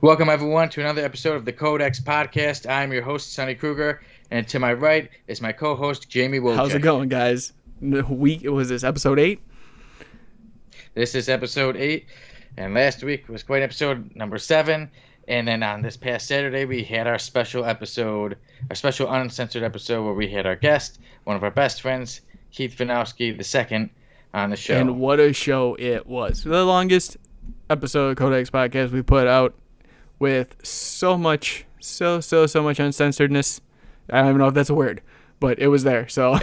Welcome, everyone, to another episode of the Codex Podcast. I'm your host, Sonny Kruger, and to my right is my co-host, Jamie Wojcik. How's it going, guys? Was this episode 8? This is episode 8, and last week was quite episode number 7. And then on this past Saturday, we had our special episode, our special uncensored episode where we had our guest, one of our best friends, Keith Vinowski II, on the show. And what a show it was. The longest episode of Codex Podcast we put out with so much uncensoredness. I don't even know if that's a word, but it was there, so.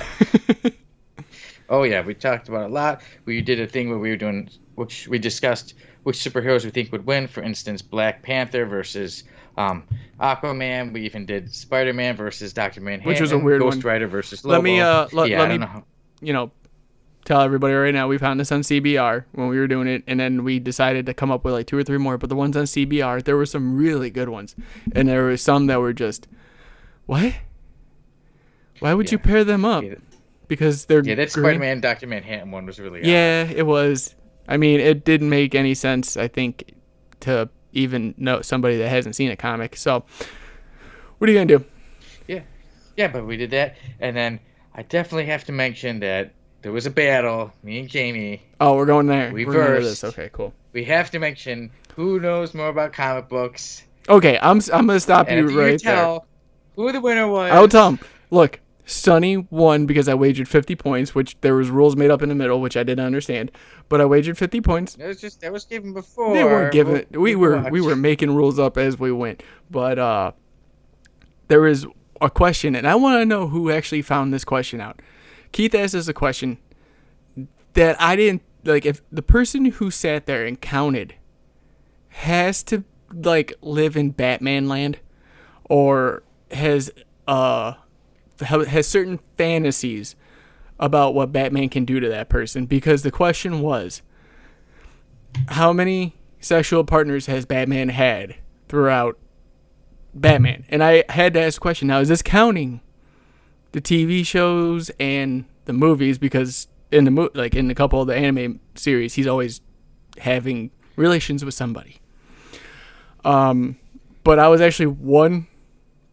Oh, yeah, we talked about it a lot. We did a thing where we were doing, which we discussed which superheroes we think would win. For instance, Black Panther versus Aquaman. We even did Spider-Man versus Dr. Manhattan. Which was a weird Ghost one. Rider versus Lobo. Let me tell everybody right now, we found this on CBR when we were doing it, and then we decided to come up with like 2 or 3 more. But the ones on CBR, there were some really good ones, and there were some that were just, what? Why would you pair them up? Because they're that Spider-Man Dr. Manhattan one was really odd. It was. I mean, it didn't make any sense, I think, to even know somebody that hasn't seen a comic. So, what are you gonna do? Yeah, but we did that, and then I definitely have to mention that there was a battle. Me and Jamie. Oh, we're going there. We're going to this. Okay, cool. We have to mention who knows more about comic books. Okay, I'm gonna stop and you right tell there. Who the winner was? I'll tell him. Look. Sonny won because I wagered 50 points, which there was rules made up in the middle, which I didn't understand. But I wagered 50 points. That was given before. They weren't given. We were making rules up as we went. But there is a question, and I want to know who actually found this question out. Keith asked us a question that I didn't like. If the person who sat there and counted has to like live in Batman land, or has certain fantasies about what Batman can do to that person, because the question was, how many sexual partners has Batman had throughout Batman? And I had to ask the question, now is this counting the TV shows and the movies? Because in a couple of the anime series, he's always having relations with somebody. But I was actually one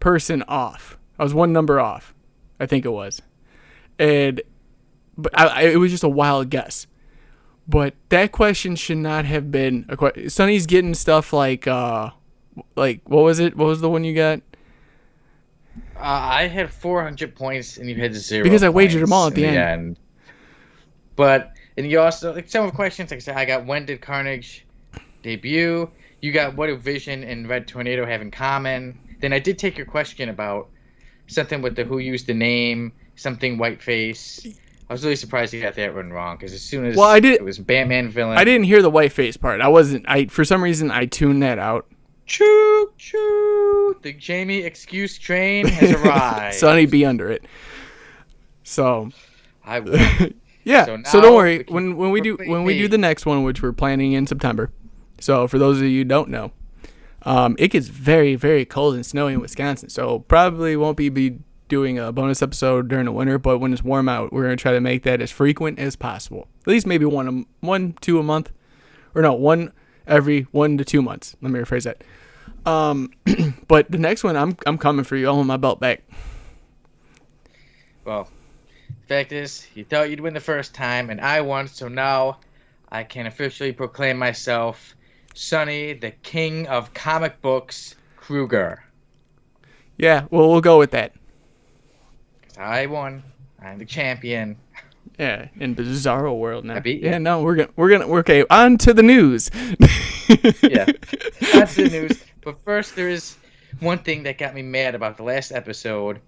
person off. I was one number off, I think it was. But it was just a wild guess. But that question should not have been a question. Sonny's getting stuff like what was it? What was the one you got? I had 400 points and you had 0 because I wagered them all at the end. But and you also like some of the questions. Like I said, I got when did Carnage debut? You got what do Vision and Red Tornado have in common? Then I did take your question about something with the who used the name, something whiteface. I was really surprised you got that one wrong, because as soon as it was Batman villain. I didn't hear the whiteface part. For some reason I tuned that out. Choo choo! The Jamie excuse train has arrived. Sonny, be under it. So I will. Yeah. So don't worry. When we do the next one, which we're planning in September. So for those of you who don't know, it gets very, very cold and snowy in Wisconsin, so probably won't be doing a bonus episode during the winter, but when it's warm out, we're going to try to make that as frequent as possible. At least maybe two a month. Or no, one every 1 to 2 months. Let me rephrase that. But the next one, I'm coming for you. I want my belt back. Well, the fact is, you thought you'd win the first time, and I won, so now I can officially proclaim myself Sonny, the king of comic books, Kruger. Yeah, well, we'll go with that. I won. I'm the champion. Yeah, in Bizarro world now. I beat you. Yeah, no, we're okay. On to the news. Yeah, that's the news. But first, there is one thing that got me mad about the last episode.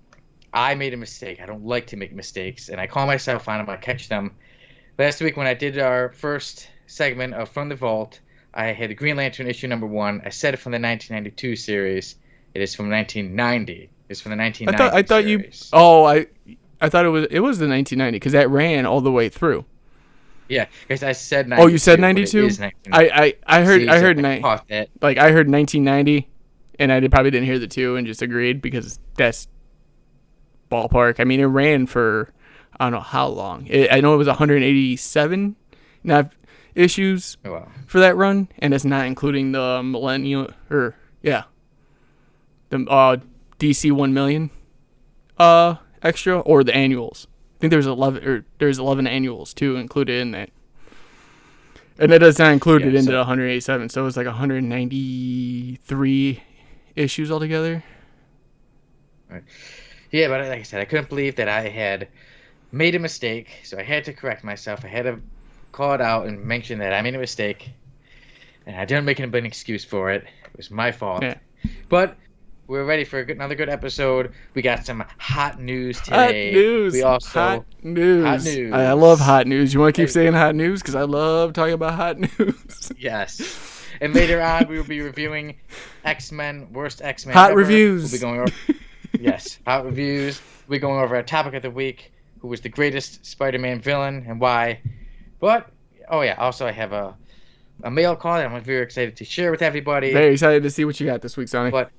I made a mistake. I don't like to make mistakes, and I call myself on them. I catch them. Last week when I did our first segment of From the Vault, I had the Green Lantern issue number 1. I said it from the 1992 series. It is from 1990. It's from the 1990 I thought series. I thought it was the 1990 because that ran all the way through. Yeah, because I said 92. Oh, you said 92? I heard I heard 1990, and I probably didn't hear the 2 and just agreed because that's ballpark. I mean, it ran for I don't know how long. I know it was 187 issues for that run, and it's not including the millennial or Yeah. The DC 1 million extra, or the annuals. I think there's 11 annuals too included in that. And that does not include it into the 187, so it's like 193 issues altogether. Right. Yeah, but like I said, I couldn't believe that I had made a mistake, so I had to correct myself. I had to call it out and mention that I made a mistake, and I didn't make an excuse for it. It was my fault. Yeah. But we're ready for another good episode. We got some hot news today. Hot news. We also hot news. Hot news. I love hot news. You want to keep saying hot news? Because I love talking about hot news. Yes. And later on, we will be reviewing X-Men, worst X-Men hot ever. reviews. We'll be going over, yes, hot reviews. We'll be going over our topic of the week, who was the greatest Spider-Man villain and why. But, oh yeah, also I have a mail call that I'm very excited to share with everybody. Very excited to see what you got this week, Sonny. But,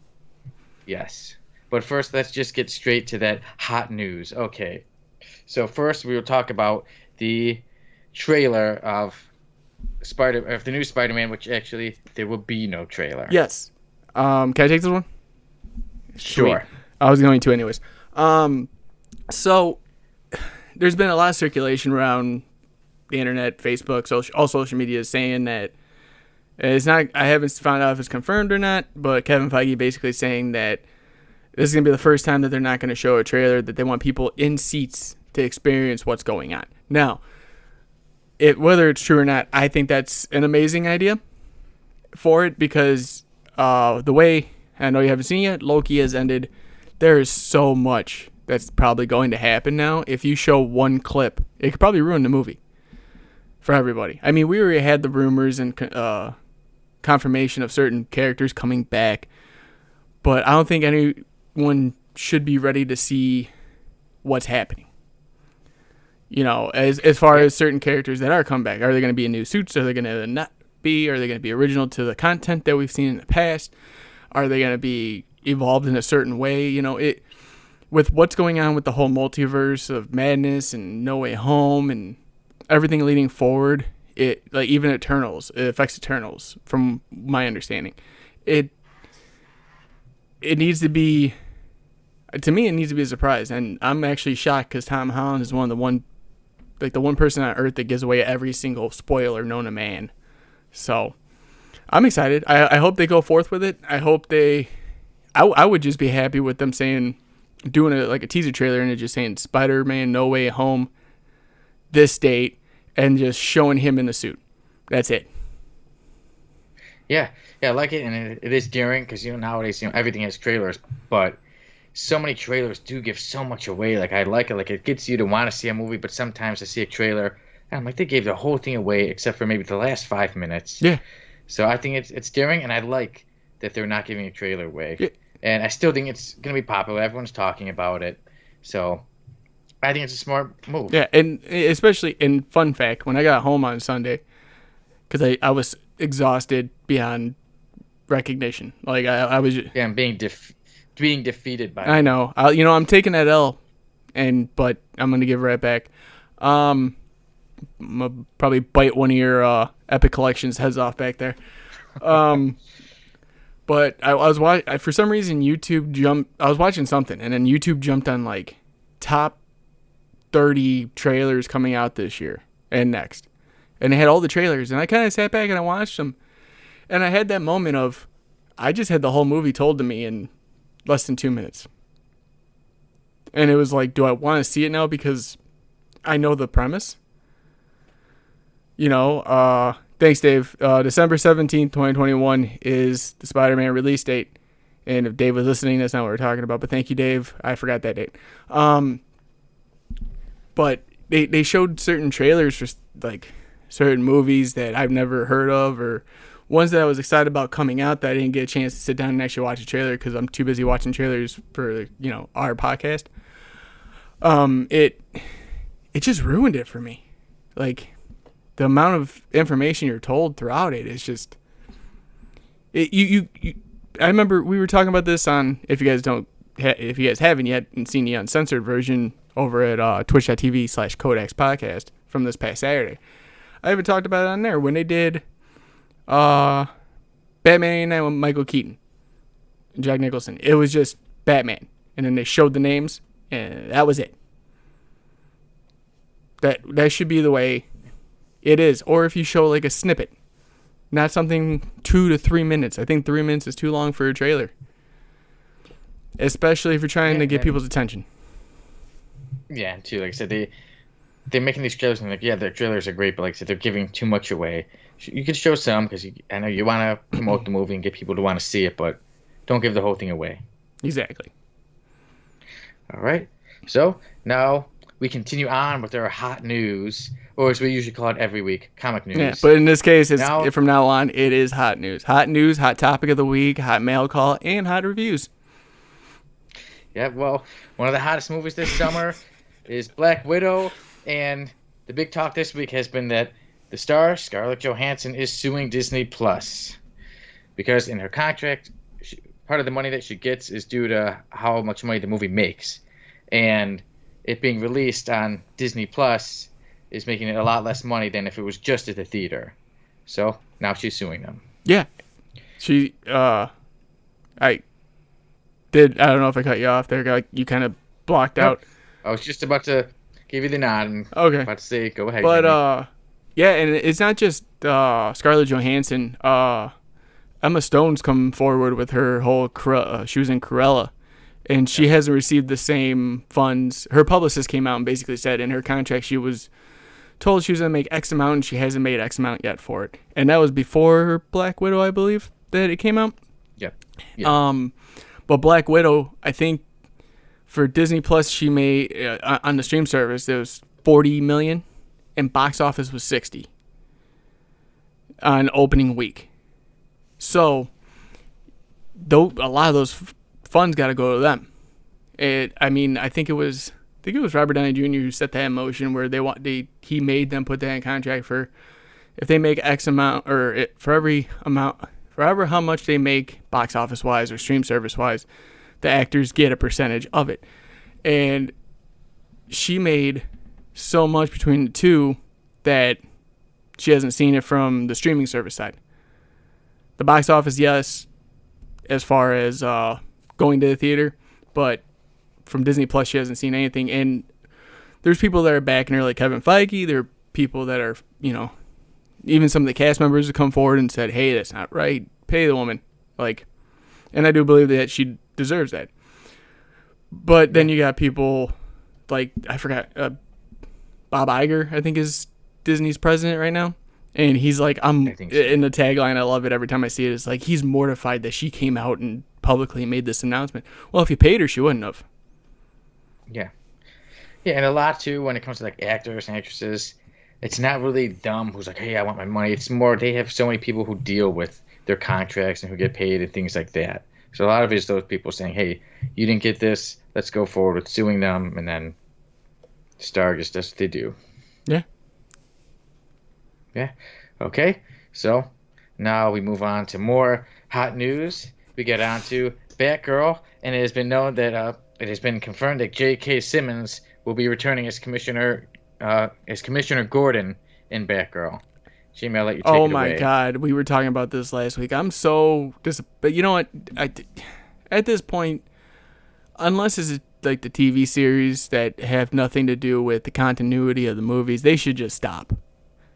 yes. But first, let's just get straight to that hot news. Okay. So first, we will talk about the trailer of the new Spider-Man, which actually there will be no trailer. Yes. Can I take this one? Sure. Sweet. I was going to anyways. So there's been a lot of circulation around the internet, Facebook, all social media saying that it's not. I haven't found out if it's confirmed or not, but Kevin Feige basically saying that this is gonna be the first time that they're not gonna show a trailer, that they want people in seats to experience what's going on. Now, whether it's true or not, I think that's an amazing idea for it, because the way, I know you haven't seen it yet, Loki has ended. There is so much that's probably going to happen now. If you show one clip, it could probably ruin the movie for everybody. I mean, we already had the rumors and confirmation of certain characters coming back, but I don't think anyone should be ready to see what's happening. You know, as far as certain characters that are coming back, are they going to be in new suits? Are they going to not be? Are they going to be original to the content that we've seen in the past? Are they going to be evolved in a certain way? You know, with what's going on with the whole multiverse of madness and No Way Home and everything leading forward, like even Eternals, it affects Eternals from my understanding. It needs to be, to me, it needs to be a surprise, and I'm actually shocked because Tom Holland is the one person on Earth that gives away every single spoiler known to man. So I'm excited. I hope they go forth with it. I hope I would just be happy with them doing a teaser trailer and it just saying Spider-Man No Way Home this date and just showing him in the suit. That's it. Yeah, I like it, and it is daring because nowadays everything has trailers, but so many trailers do give so much away. Like, I like it, like it gets you to want to see a movie, but sometimes I see a trailer and I'm like, they gave the whole thing away except for maybe the last 5 minutes. Yeah. So I think it's daring, and I like that they're not giving a trailer away. Yeah. And I still think it's going to be popular. Everyone's talking about it. So I think it's a smart move. Yeah, and especially, in fun fact, when I got home on Sunday, because I was exhausted beyond recognition. Like, I was... Yeah, I'm being defeated by... I know. I'm taking that L, but I'm going to give it right back. I'm going to probably bite one of your Epic Collections heads off back there. But I was for some reason YouTube jumped. I was watching something, and then YouTube jumped on like top 30 trailers coming out this year and next, and they had all the trailers. And I kind of sat back and I watched them, and I had that moment of, I just had the whole movie told to me in less than 2 minutes, and it was like, do I want to see it now because I know the premise? Thanks, Dave. December 17th, 2021 is the Spider-Man release date. And if Dave was listening, that's not what we're talking about. But thank you, Dave. I forgot that date. But they showed certain trailers for like certain movies that I've never heard of, or ones that I was excited about coming out that I didn't get a chance to sit down and actually watch a trailer because I'm too busy watching trailers for our podcast. It just ruined it for me. Like, the amount of information you're told throughout it is just... I remember we were talking about this on, if you guys haven't yet and seen the uncensored version over at twitch.tv/Codex podcast from this past Saturday. I even talked about it on there when they did Batman 89 with Michael Keaton. Jack Nicholson. It was just Batman. And then they showed the names, and that was it. That should be the way it is. Or if you show like a snippet, not something 2 to 3 minutes. I think 3 minutes is too long for a trailer, especially if you're trying to get people's attention. Yeah, and too, like I said, they're making these trailers, and like, yeah, their trailers are great, but like I said, they're giving too much away. You could show some, because I know you want to promote the movie and get people to want to see it, but don't give the whole thing away. Exactly. All right. So now we continue on with our hot news, or as we usually call it every week, comic news. Yeah, but in this case, from now on, it is hot news. Hot news, hot topic of the week, hot mail call, and hot reviews. Yeah, well, one of the hottest movies this summer is Black Widow, and the big talk this week has been that the star, Scarlett Johansson, is suing Disney Plus because in her contract, part of the money that she gets is due to how much money the movie makes, and it being released on Disney Plus is making it a lot less money than if it was just at the theater. So now she's suing them. Yeah, I don't know if I cut you off there. Like, you kind of blocked out. I was just about to give you the nod. And okay. About to say, go ahead. But yeah, and it's not just Scarlett Johansson. Emma Stone's come forward with her whole. She was in Cruella, and she hasn't received the same funds. Her publicist came out and basically said in her contract she was told she was gonna make X amount, and she hasn't made X amount yet for it. And that was before Black Widow, I believe, that it came out. Yeah. But Black Widow, I think, for Disney Plus, she made on the stream service there was $40 million, and box office was $60 on opening week. So, though a lot of those funds got to go to them. I think it was Robert Downey Jr. who set that in motion, where he made them put that in contract for if they make X amount, or forever how much they make box office wise or stream service wise, the actors get a percentage of it. And she made so much between the two that she hasn't seen it from the streaming service side. The box office, yes, as far as going to the theater, but from Disney Plus, she hasn't seen anything. And there's people that are backing her, like Kevin Feige. There are people that are, even some of the cast members have come forward and said, hey, that's not right. Pay the woman. And I do believe that she deserves that. But then you got people like, I forgot, Bob Iger, I think, is Disney's president right now. And he's like, in the tagline, I love it every time I see it, it's like, he's mortified that she came out and publicly made this announcement. Well, if you paid her, she wouldn't have. Yeah. Yeah, and a lot, too, when it comes to, like, actors and actresses, it's not really them who's like, hey, I want my money. It's more they have so many people who deal with their contracts and who get paid and things like that. So a lot of it is those people saying, hey, you didn't get this, let's go forward with suing them, and then Star just does what they do. Yeah. Yeah. Okay. So now we move on to more hot news. We get on to Batgirl, and it has been known that it has been confirmed that J.K. Simmons will be returning as Commissioner Gordon in Batgirl. Jamie, I'll let you take it away. Oh my God, we were talking about this last week. I'm so but you know what? At this point, unless it's like the TV series that have nothing to do with the continuity of the movies, they should just stop.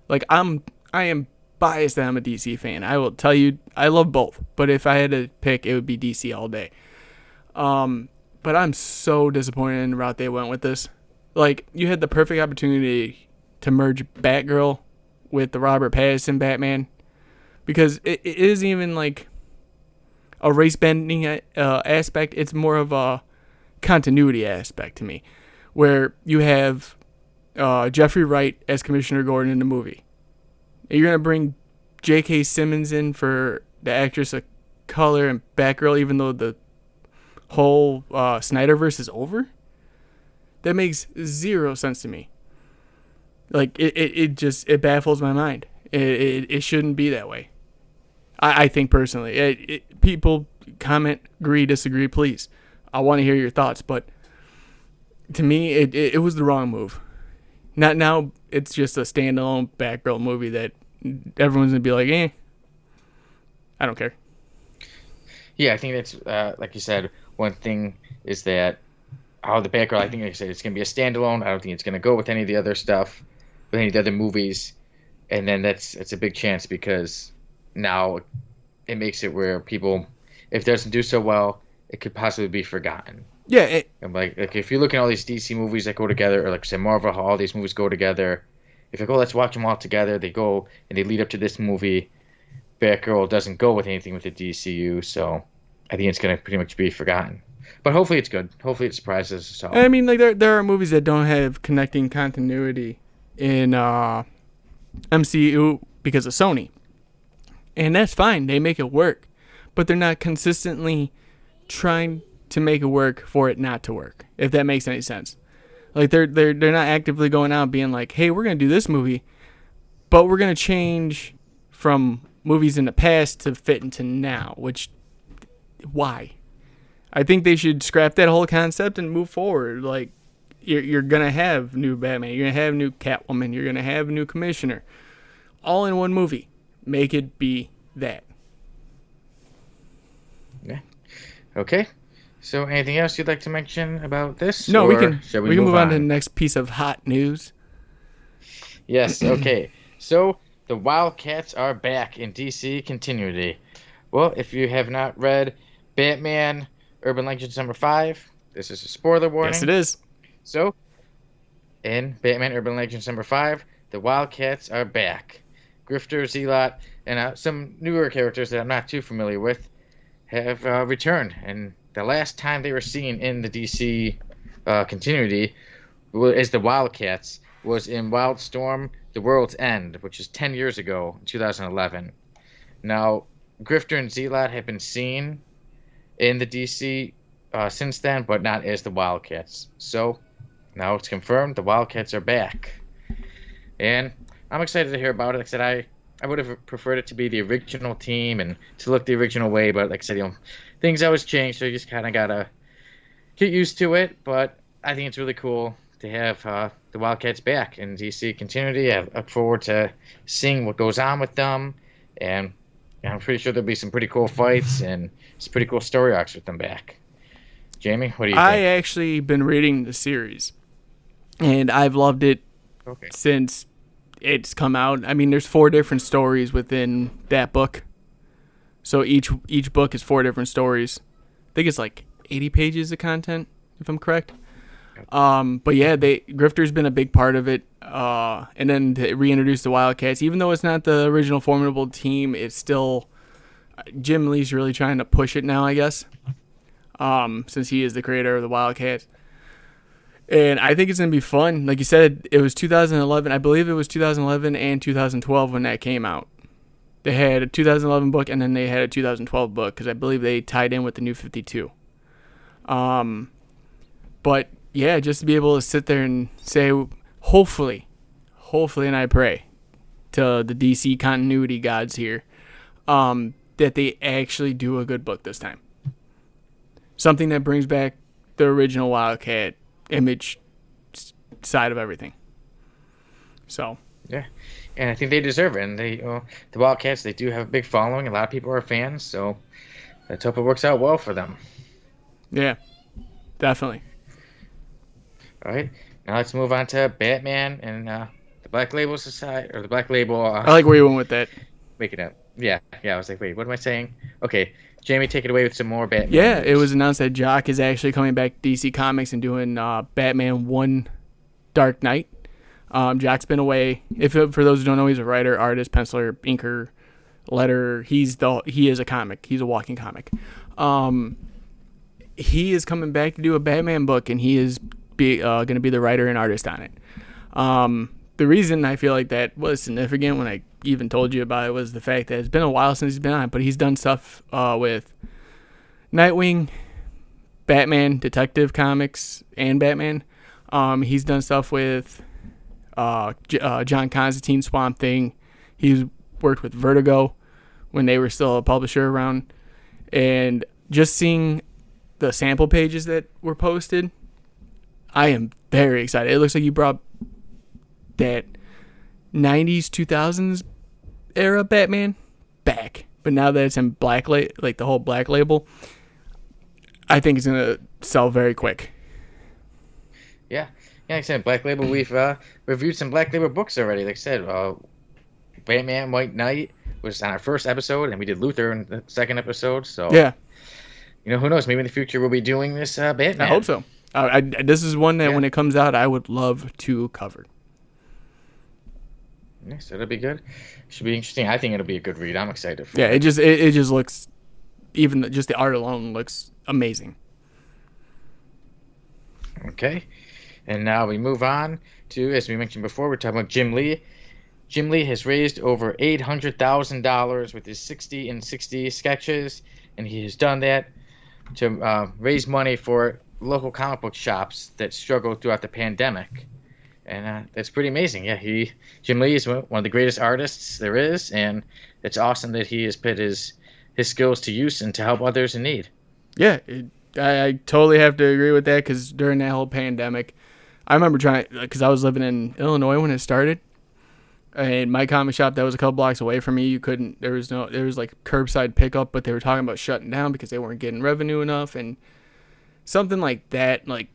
Like, I am biased that I'm a DC fan. I will tell you, I love both. But if I had to pick, it would be DC all day. But I'm so disappointed in the route they went with this. Like, you had the perfect opportunity to merge Batgirl with the Robert Pattinson Batman, because it isn't even like a race bending aspect. It's more of a continuity aspect to me, where you have Jeffrey Wright as Commissioner Gordon in the movie. You're gonna bring J.K. Simmons in for the actress of color and Batgirl, even though the whole Snyderverse is over. That makes zero sense to me. Like, it baffles my mind. It shouldn't be that way. I think personally. People comment, agree, disagree, please. I want to hear your thoughts, but to me, it was the wrong move. Not now. It's just a standalone Batgirl movie that everyone's gonna be like, I don't care. Yeah, I think that's like you said. One thing is that the Batgirl. I think, like I said, it's gonna be a standalone. I don't think it's gonna go with any of the other stuff, with any of the other movies. And then it's a big chance because now it makes it where people, if it doesn't do so well, it could possibly be forgotten. Yeah, And like if you look at all these DC movies that go together, or like say Marvel, how all these movies go together. If you go, let's watch them all together. They go and they lead up to this movie. Batgirl doesn't go with anything with the DCU, so I think it's gonna pretty much be forgotten. But hopefully it's good. Hopefully it surprises us all. I mean, like there are movies that don't have connecting continuity in MCU because of Sony, and that's fine. They make it work, but they're not consistently trying to make it work for it not to work. If that makes any sense, like they're not actively going out being like, hey, we're gonna do this movie, but we're gonna change from movies in the past to fit into now. Which, why? I think they should scrap that whole concept and move forward. Like, you're gonna have new Batman, you're gonna have new Catwoman, you're gonna have a new Commissioner, all in one movie. Make it be that. Yeah. Okay. So, anything else you'd like to mention about this? No, we can move on to the on? next piece of hot news. Yes. Okay. So, the Wildcats are back in DC continuity. Well, if you have not read Batman Urban Legends #5, this is a spoiler warning. Yes, it is. So, in Batman Urban Legends #5, the Wildcats are back. Grifter, Zealot, and some newer characters that I'm not too familiar with have returned. And the last time they were seen in the DC continuity as the Wildcats was in Wildstorm: The World's End, which is 10 years ago, 2011. Now, Grifter and Zealot have been seen in the DC since then, but not as the Wildcats. So, now it's confirmed the Wildcats are back. And I'm excited to hear about it. Like I said, I would have preferred it to be the original team and to look the original way, but like I said, things always change, so you just kind of gotta get used to it. But I think it's really cool to have the Wildcats back in DC continuity. I look forward to seeing what goes on with them, and I'm pretty sure there'll be some pretty cool fights and some pretty cool story arcs with them back. Jamie, what do you think? I actually been reading the series, and I've loved it since it's come out. I mean, there's 4 different stories within that book. So each book is 4 different stories. I think it's like 80 pages of content, if I'm correct. But yeah, Grifter's been a big part of it. And then to reintroduce the Wildcats, even though it's not the original formidable team, it's still Jim Lee's really trying to push it now, I guess. Since he is the creator of the Wildcats. And I think it's going to be fun. Like you said, it was 2011. I believe it was 2011 and 2012 when that came out. They had a 2011 book, and then they had a 2012 book, because I believe they tied in with the New 52. But, yeah, just to be able to sit there and say, hopefully, and I pray to the DC continuity gods here, that they actually do a good book this time. Something that brings back the original Wildcat image side of everything. So yeah, and I think they deserve it. And the Wildcats, they do have a big following. A lot of people are fans, so let's hope it works out well for them. Yeah, definitely. All right, now let's move on to Batman and the Black Label Society, or the Black Label. I like where you went with that. Make it up. Yeah. I was like, wait, what am I saying? Okay, Jamie, take it away with some more Batman. Yeah, it was announced that Jock is actually coming back to DC Comics and doing Batman 1 Dark Knight. Jock's been away. For those who don't know, he's a writer, artist, penciler, inker, letterer. He is a comic. He's a walking comic. He is coming back to do a Batman book, and he is going to be the writer and artist on it. The reason I feel like that was significant when I even told you about it was the fact that it's been a while since he's been on it, but he's done stuff with Nightwing, Batman, Detective Comics, and Batman. He's done stuff with John Constantine, Swamp Thing. He's worked with Vertigo when they were still a publisher around. And just seeing the sample pages that were posted, I am very excited. It looks like you brought that 90s, 2000s era Batman back. but now that it's in like the whole black label, I think it's gonna sell very quick. Yeah, like I said, Black Label. We've reviewed some Black Label books already. Like I said, Batman White Knight was on our first episode, and we did Luther in the second episode. So yeah, who knows? Maybe in the future we'll be doing this Batman. I hope so. This is one that when it comes out, I would love to cover. Yeah, so it'll be good. Should be interesting. I think it'll be a good read. I'm excited for it. It just looks, even just the art alone looks amazing. Okay, and now we move on to, as we mentioned before, we're talking about Jim Lee. Jim Lee has raised over $800,000 with his 60 and 60 sketches, and he has done that to raise money for local comic book shops that struggled throughout the pandemic. And that's pretty amazing. Yeah, Jim Lee is one of the greatest artists there is, and it's awesome that he has put his skills to use and to help others in need. Yeah, I totally have to agree with that, because during that whole pandemic, I remember because I was living in Illinois when it started, and my comic shop that was a couple blocks away from me, there was like curbside pickup, but they were talking about shutting down because they weren't getting revenue enough, and something like that, like,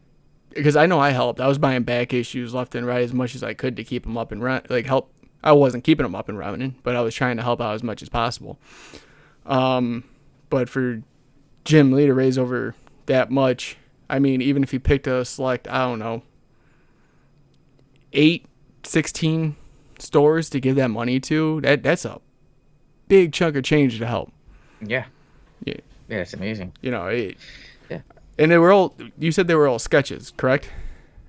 because I know I helped. I was buying back issues left and right as much as I could to keep them up and help. I wasn't keeping them up and running, but I was trying to help out as much as possible. But for Jim Lee to raise over that much, I mean, even if he picked a select, I don't know, 16 stores to give that money to, that's a big chunk of change to help. Yeah, it's amazing. Yeah. And you said they were all sketches, correct?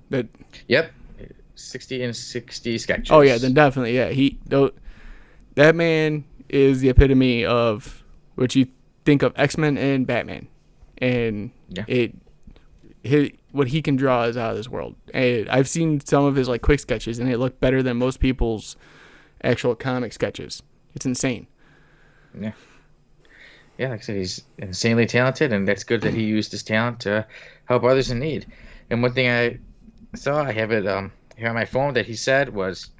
Yep. 60 and 60 sketches. Oh yeah, then definitely, yeah. That man is the epitome of what you think of X-Men and Batman. And what he can draw is out of this world. And I've seen some of his like quick sketches, and they look better than most people's actual comic sketches. It's insane. Yeah. Yeah, like I said, he's insanely talented, and that's good that he used his talent to help others in need. And one thing I saw, I have it here on my phone, that he said was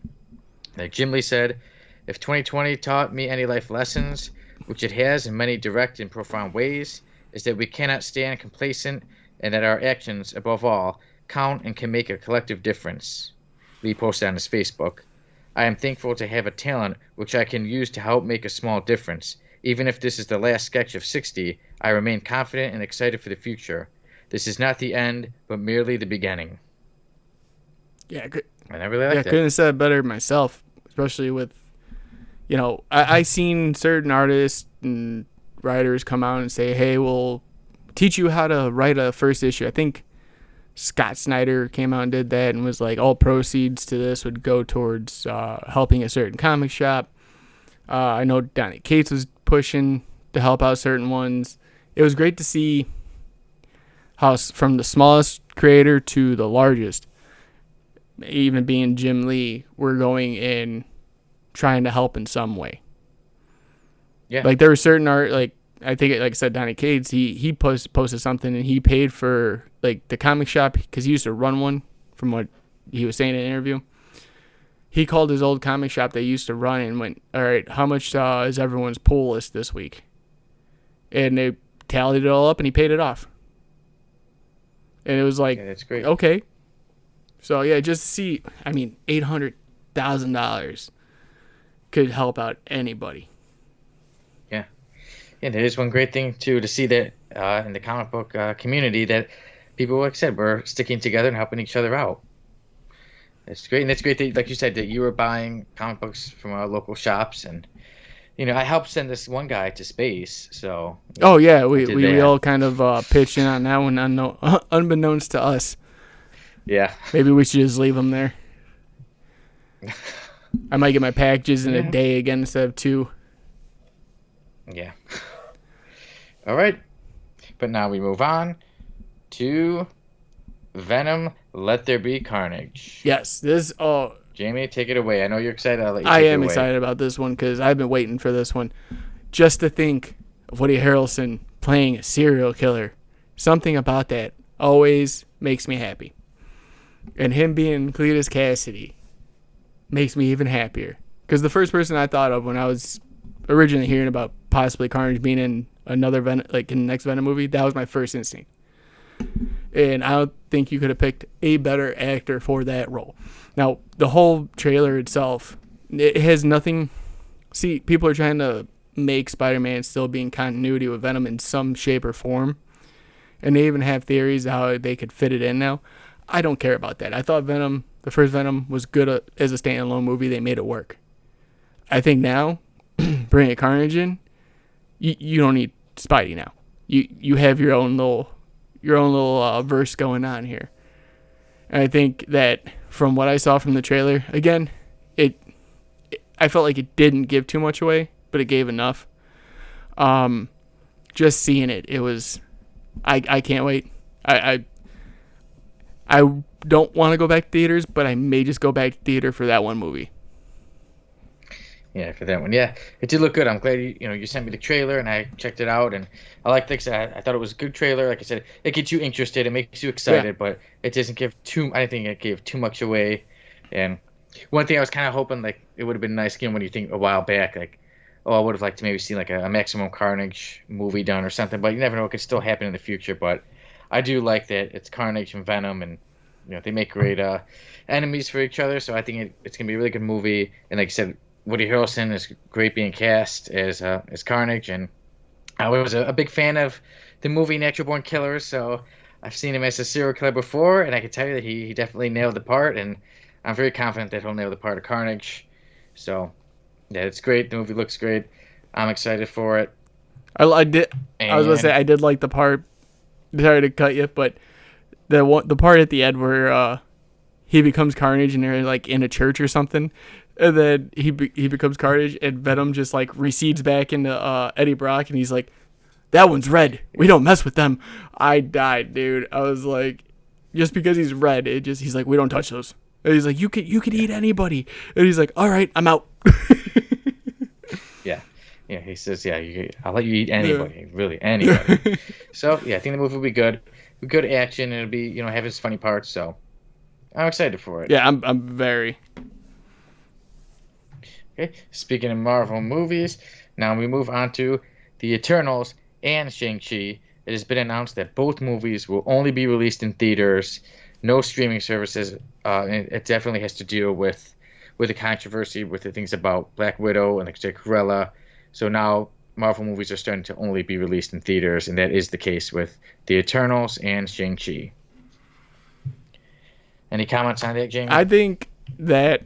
that Jim Lee said, "If 2020 taught me any life lessons, which it has in many direct and profound ways, is that we cannot stand complacent, and that our actions, above all, count and can make a collective difference." Lee posted on his Facebook, "I am thankful to have a talent which I can use to help make a small difference. Even if this is the last sketch of 60, I remain confident and excited for the future. This is not the end, but merely the beginning." Yeah, I really liked it. Couldn't have said it better myself, especially with, I seen certain artists and writers come out and say, "Hey, we'll teach you how to write a first issue." I think Scott Snyder came out and did that and was like, all proceeds to this would go towards helping a certain comic shop. I know Donny Cates was pushing to help out certain ones. It was great to see how from the smallest creator to the largest, even being Jim Lee, we're going in trying to help in some way. Yeah. Like there were certain art, like I think, like I said, Donny Cates, he posted something and he paid for like the comic shop, because he used to run one, from what he was saying in an interview. He called his old comic shop they used to run and went, "All right, how much is everyone's pull list this week?" And they tallied it all up and he paid it off. And it was like, yeah, that's great. Okay. So yeah, just to see, I mean, $800,000 could help out anybody. Yeah. Yeah, that is one great thing too, to see that in the comic book community, that people, like I said, were sticking together and helping each other out. It's great, and it's great that, like you said, that you were buying comic books from our local shops, and I helped send this one guy to space. So. Oh yeah, we all kind of pitched in on that one, unbeknownst to us. Yeah. Maybe we should just leave him there. I might get my packages in a day again instead of 2. Yeah. All right, but now we move on to Venom, Let There Be Carnage. Yes, Jamie, take it away. I know you're excited. I'll let you I take it am away. excited about this one because I've been waiting for this one. Just to think of Woody Harrelson playing a serial killer, something about that always makes me happy. And him being Cletus Cassidy makes me even happier. Because the first person I thought of when I was originally hearing about possibly Carnage being in another Venom, like in the next Venom movie, that was my first instinct. And I don't think you could have picked a better actor for that role. Now, the whole trailer itself, it has nothing. See, people are trying to make Spider-Man still be in continuity with Venom in some shape or form. And they even have theories of how they could fit it in now. I don't care about that. I thought Venom, the first Venom, was good as a standalone movie. They made it work. I think now, bringing Carnage in, you don't need Spidey now. You have your own little verse going on here. And I think that from what I saw from the trailer, again, I felt like it didn't give too much away, but it gave enough. Just seeing it was, I can't wait. I don't want to go back to theaters, but I may just go back to theater for that one movie. Yeah, for that one. Yeah, it did look good. I'm glad you sent me the trailer and I checked it out, and I liked it. I thought it was a good trailer. Like I said, it gets you interested, it makes you excited, but it doesn't give I don't think it gave too much away. And one thing I was kind of hoping, like, it would have been nice again when you think a while back, like, I would have liked to maybe see like a Maximum Carnage movie done or something. But you never know; it could still happen in the future. But I do like that it's Carnage and Venom, and they make great enemies for each other. So I think it's gonna be a really good movie. And like I said, Woody Harrelson is great being cast as Carnage, and I was a big fan of the movie Natural Born Killers, so I've seen him as a serial killer before, and I can tell you that he definitely nailed the part, and I'm very confident that he'll nail the part of Carnage. So, yeah, it's great. The movie looks great. I'm excited for it. I did. I was gonna say I did like the part. Sorry to cut you, but the part at the end where he becomes Carnage and they're like in a church or something. And then he becomes Carnage, and Venom just like recedes back into Eddie Brock, and he's like, "That one's red. We don't mess with them." I died, dude. I was like, just because he's red, he's like, "We don't touch those." And he's like, "You could eat anybody," and he's like, "All right, I'm out." Yeah. He says, "Yeah, I'll let you eat anybody, really anybody." So yeah, I think the movie will be good. Good action, and it'll be have its funny parts. So I'm excited for it. Yeah, I'm very. Okay, speaking of Marvel movies, now we move on to The Eternals and Shang-Chi. It has been announced that both movies will only be released in theaters, no streaming services. And it definitely has to deal with the controversy with the things about Black Widow and the Cruella. So now Marvel movies are starting to only be released in theaters, and that is the case with The Eternals and Shang-Chi. Any comments on that, Jamie? I think that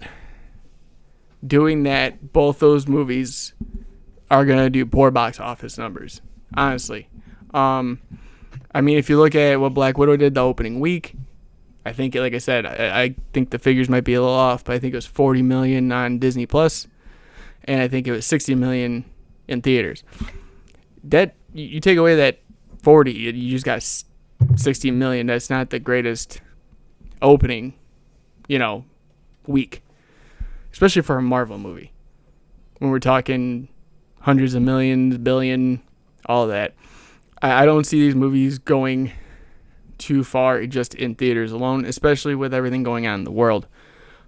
doing that, both those movies are going to do poor box office numbers, honestly. I mean, if you look at what Black Widow did the opening week, I think, like I said, I think the figures might be a little off, but I think it was $40 million on Disney Plus, and I think it was $60 million in theaters. That you take away that 40, you just got $60 million. That's not the greatest opening, week. Especially for a Marvel movie. When we're talking hundreds of millions, billion, all that. I don't see these movies going too far just in theaters alone, especially with everything going on in the world.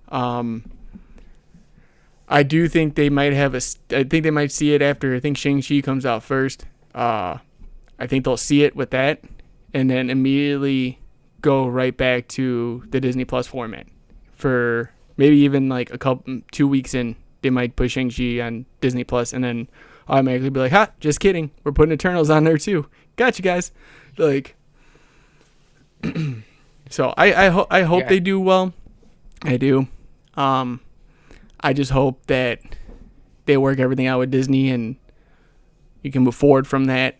I do think they might I think they might see it after, I think Shang-Chi comes out first. I think they'll see it with that and then immediately go right back to the Disney Plus format for maybe even like 2 weeks in, they might put Shang-Chi on Disney Plus and then automatically be like, "Ha, just kidding. We're putting Eternals on there too. Got you guys." Like, so I hope they do well. I do. I just hope that they work everything out with Disney and you can move forward from that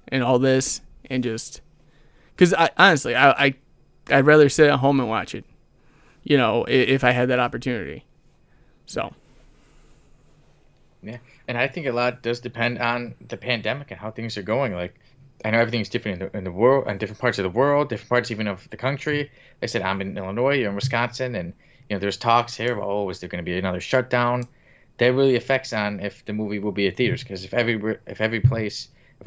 and all this and just, because honestly, I'd rather sit at home and watch it. If I had that opportunity. So. Yeah, and I think a lot does depend on the pandemic and how things are going. Like, I know everything's different in the world, in different parts of the world, different parts even of the country. Like I said, I'm in Illinois, you're in Wisconsin, and there's talks here about, is there going to be another shutdown? That really affects on if the movie will be at theaters, because if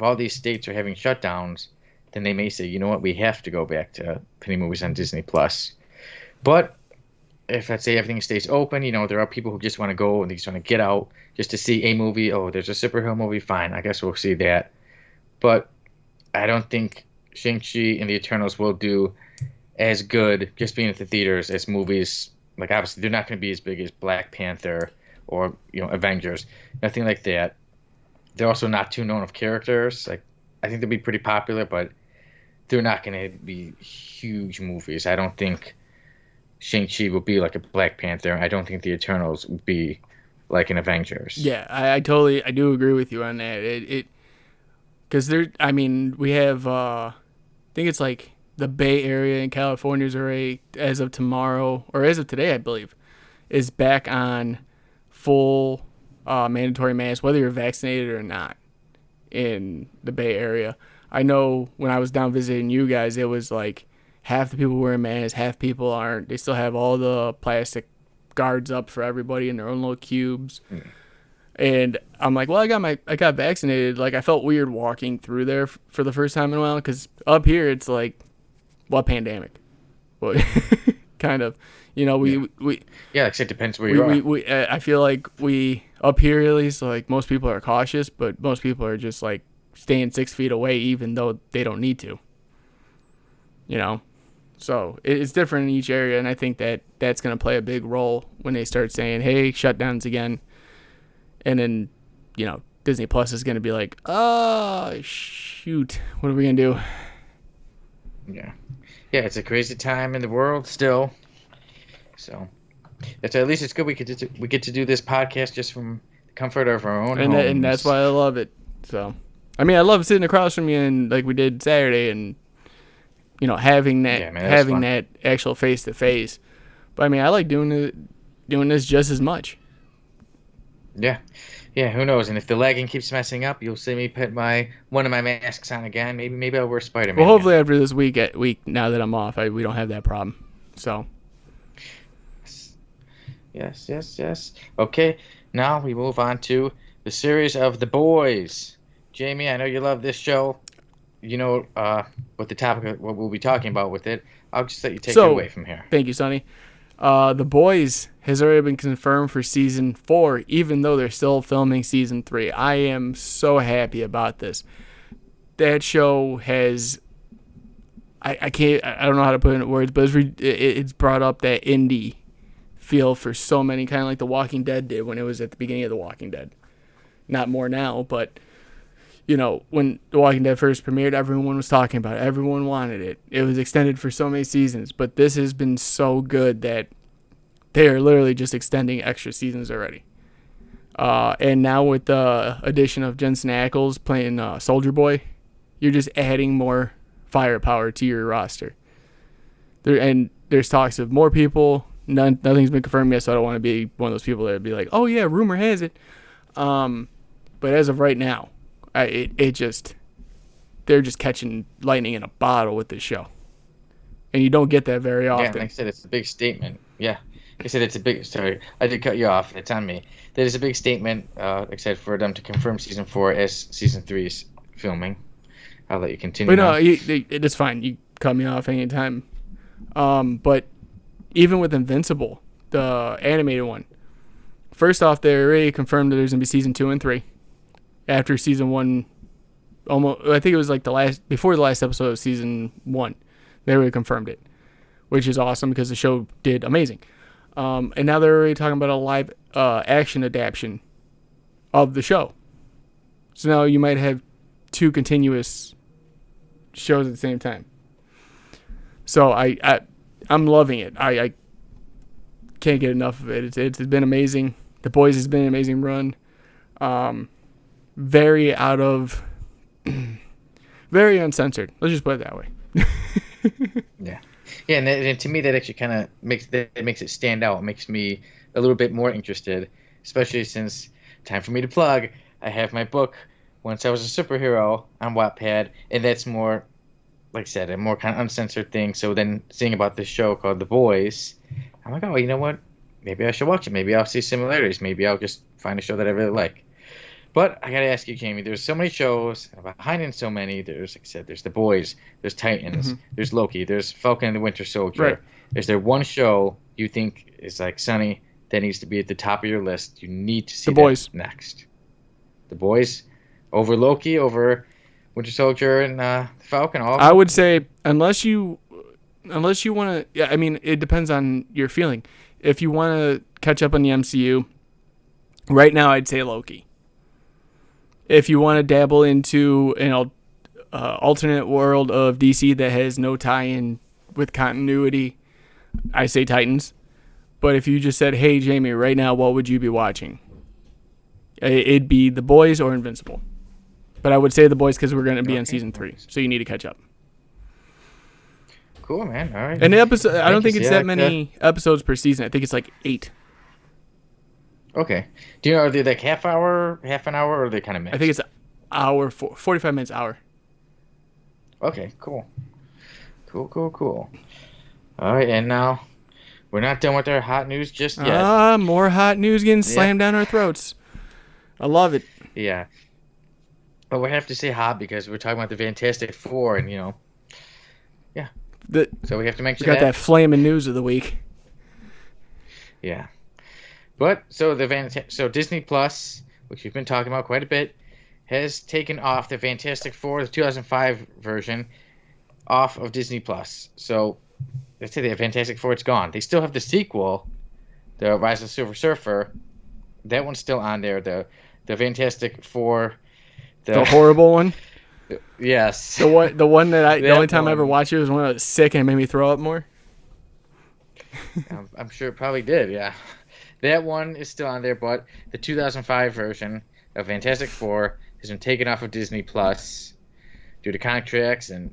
all these states are having shutdowns, then they may say, you know what, we have to go back to putting movies on Disney Plus. But if let's say everything stays open, there are people who just want to go and they just want to get out just to see a movie. Oh, there's a superhero movie. Fine, I guess we'll see that. But I don't think Shang-Chi and the Eternals will do as good just being at the theaters as movies. Like obviously they're not going to be as big as Black Panther or Avengers, nothing like that. They're also not too known of characters. Like I think they'll be pretty popular, but they're not going to be huge movies. I don't think Shang-Chi will be like a Black Panther. I don't think the Eternals will be like an Avengers. Yeah, I do agree with you on that. Because we have, I think it's like the Bay Area in California is already, as of tomorrow, or as of today, I believe, is back on full mandatory masks, whether you're vaccinated or not, in the Bay Area. I know when I was down visiting you guys, it was like half the people wearing masks, half people aren't. They still have all the plastic guards up for everybody in their own little cubes. Mm. And I'm like, well, I got vaccinated. Like, I felt weird walking through there for the first time in a while, because up here it's like, what pandemic? Well, kind of, we yeah, it depends where you are. I feel like we up here at least, like most people are cautious, but most people are just like staying 6 feet away, even though they don't need to. So it's different in each area, and I think that's going to play a big role when they start saying, hey, shutdowns again. And then, Disney Plus is going to be like, oh, shoot, what are we going to do? Yeah. Yeah, it's a crazy time in the world still. So at least it's good we get to do this podcast just from the comfort of our own homes. And that's why I love it. So, I love sitting across from you and like we did Saturday and, having that actual face-to-face. But, I like doing this just as much. Yeah. Yeah, who knows? And if the lagging keeps messing up, you'll see me put one of my masks on again. Maybe I'll wear Spider-Man. Well, hopefully after this week, now that I'm off, we don't have that problem. So. Yes. Okay, now we move on to the series of The Boys. Jamie, I know you love this show. You know what the topic of what we'll be talking about with it. I'll just let you take it away from here. Thank you, Sonny. The Boys has already been confirmed for season 4, even though they're still filming season 3. I am so happy about this. That show has, I don't know how to put it into words, but it's brought up that indie feel for so many, kind of like The Walking Dead did when it was at the beginning of The Walking Dead. Not more now, but when The Walking Dead first premiered, everyone was talking about it. Everyone wanted it. It was extended for so many seasons, but this has been so good that they are literally just extending extra seasons already. And now with the addition of Jensen Ackles playing Soldier Boy, you're just adding more firepower to your roster. There's talks of more people. Nothing's been confirmed yet, so I don't want to be one of those people that would be like, oh yeah, rumor has it. But as of right now, they're just catching lightning in a bottle with this show, and you don't get that very often. Yeah, like I said, it's a big statement. Yeah, I said it's a big. Sorry, I did cut you off. It's on me. That is a big statement. Like I said, for them to confirm season 4 as season 3 is filming. I'll let you continue. But no, it's fine. You cut me off anytime. But even with Invincible, the animated one, first off, they already confirmed that there's gonna be season 2 and 3. After season 1, almost, I think it was like before the last episode of season 1, they already confirmed it, which is awesome because the show did amazing. And now they're already talking about a live action adaptation of the show. So now you might have 2 continuous shows at the same time. So I'm loving it. I can't get enough of it. It's been amazing. The Boys has been an amazing run. Very uncensored. Let's just put it that way. Yeah, and to me that actually kind of makes it stand out. It makes me a little bit more interested, especially since, time for me to plug, I have my book, Once I Was a Superhero, on Wattpad, and that's more, like I said, a more kind of uncensored thing. So then seeing about this show called The Boys, I'm like, oh, you know what? Maybe I should watch it. Maybe I'll see similarities. Maybe I'll just find a show that I really like. But I gotta ask you, Jamie, there's so many shows, behind in so many. There's, like I said, there's The Boys, there's Titans, there's Loki, there's Falcon and the Winter Soldier. Right. Is there one show you think is like Sonny that needs to be at the top of your list? You need to see The Boys next. The Boys over Loki, over Winter Soldier, and Falcon. All of I them? would say unless you want to. Yeah, I mean it depends on your feeling. If you want to catch up on the MCU, right now I'd say Loki. If you want to dabble into an alternate world of DC that has no tie-in with continuity, I say Titans. But if you just said, hey, Jamie, right now, what would you be watching? It'd be The Boys or Invincible. But I would say The Boys because we're going to be on season 3. So you need to catch up. Cool, man. All right. And the episode, I don't think it's that many episodes per season. I think it's like 8. Okay. Do you know, are they like half an hour, or are they kind of mixed? I think it's an hour, 45 minutes, hour. Okay, cool. Cool. All right, and now we're not done with our hot news just yet. More hot news getting slammed down our throats. I love it. Yeah. But we have to say hot because we're talking about the Fantastic Four, and, yeah. So we have to mention that. We got that flaming news of the week. Yeah. But, so Disney Plus, which we've been talking about quite a bit, has taken off the Fantastic Four, the 2005 version, off of Disney Plus. So, let's say the Fantastic Four, it's gone. They still have the sequel, the Rise of the Silver Surfer. That one's still on there. The Fantastic Four. The horrible one? Yes. The one that the only time I ever watched it was when I was sick and it made me throw up more? I'm sure it probably did, yeah. That one is still on there, but the 2005 version of Fantastic Four has been taken off of Disney Plus due to contracts and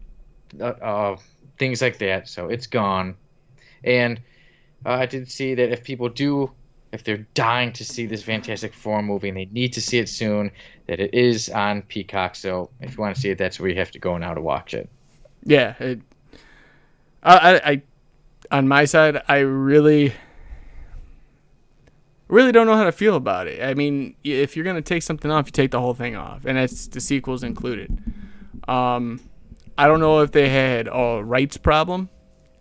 things like that. So it's gone. And I did see that if they're dying to see this Fantastic Four movie and they need to see it soon, that it is on Peacock. So if you want to see it, that's where you have to go now to watch it. Yeah. I on my side, I really don't know how to feel about it. I mean, if you're going to take something off, you take the whole thing off, and that's the sequels included. I don't know if they had a rights problem.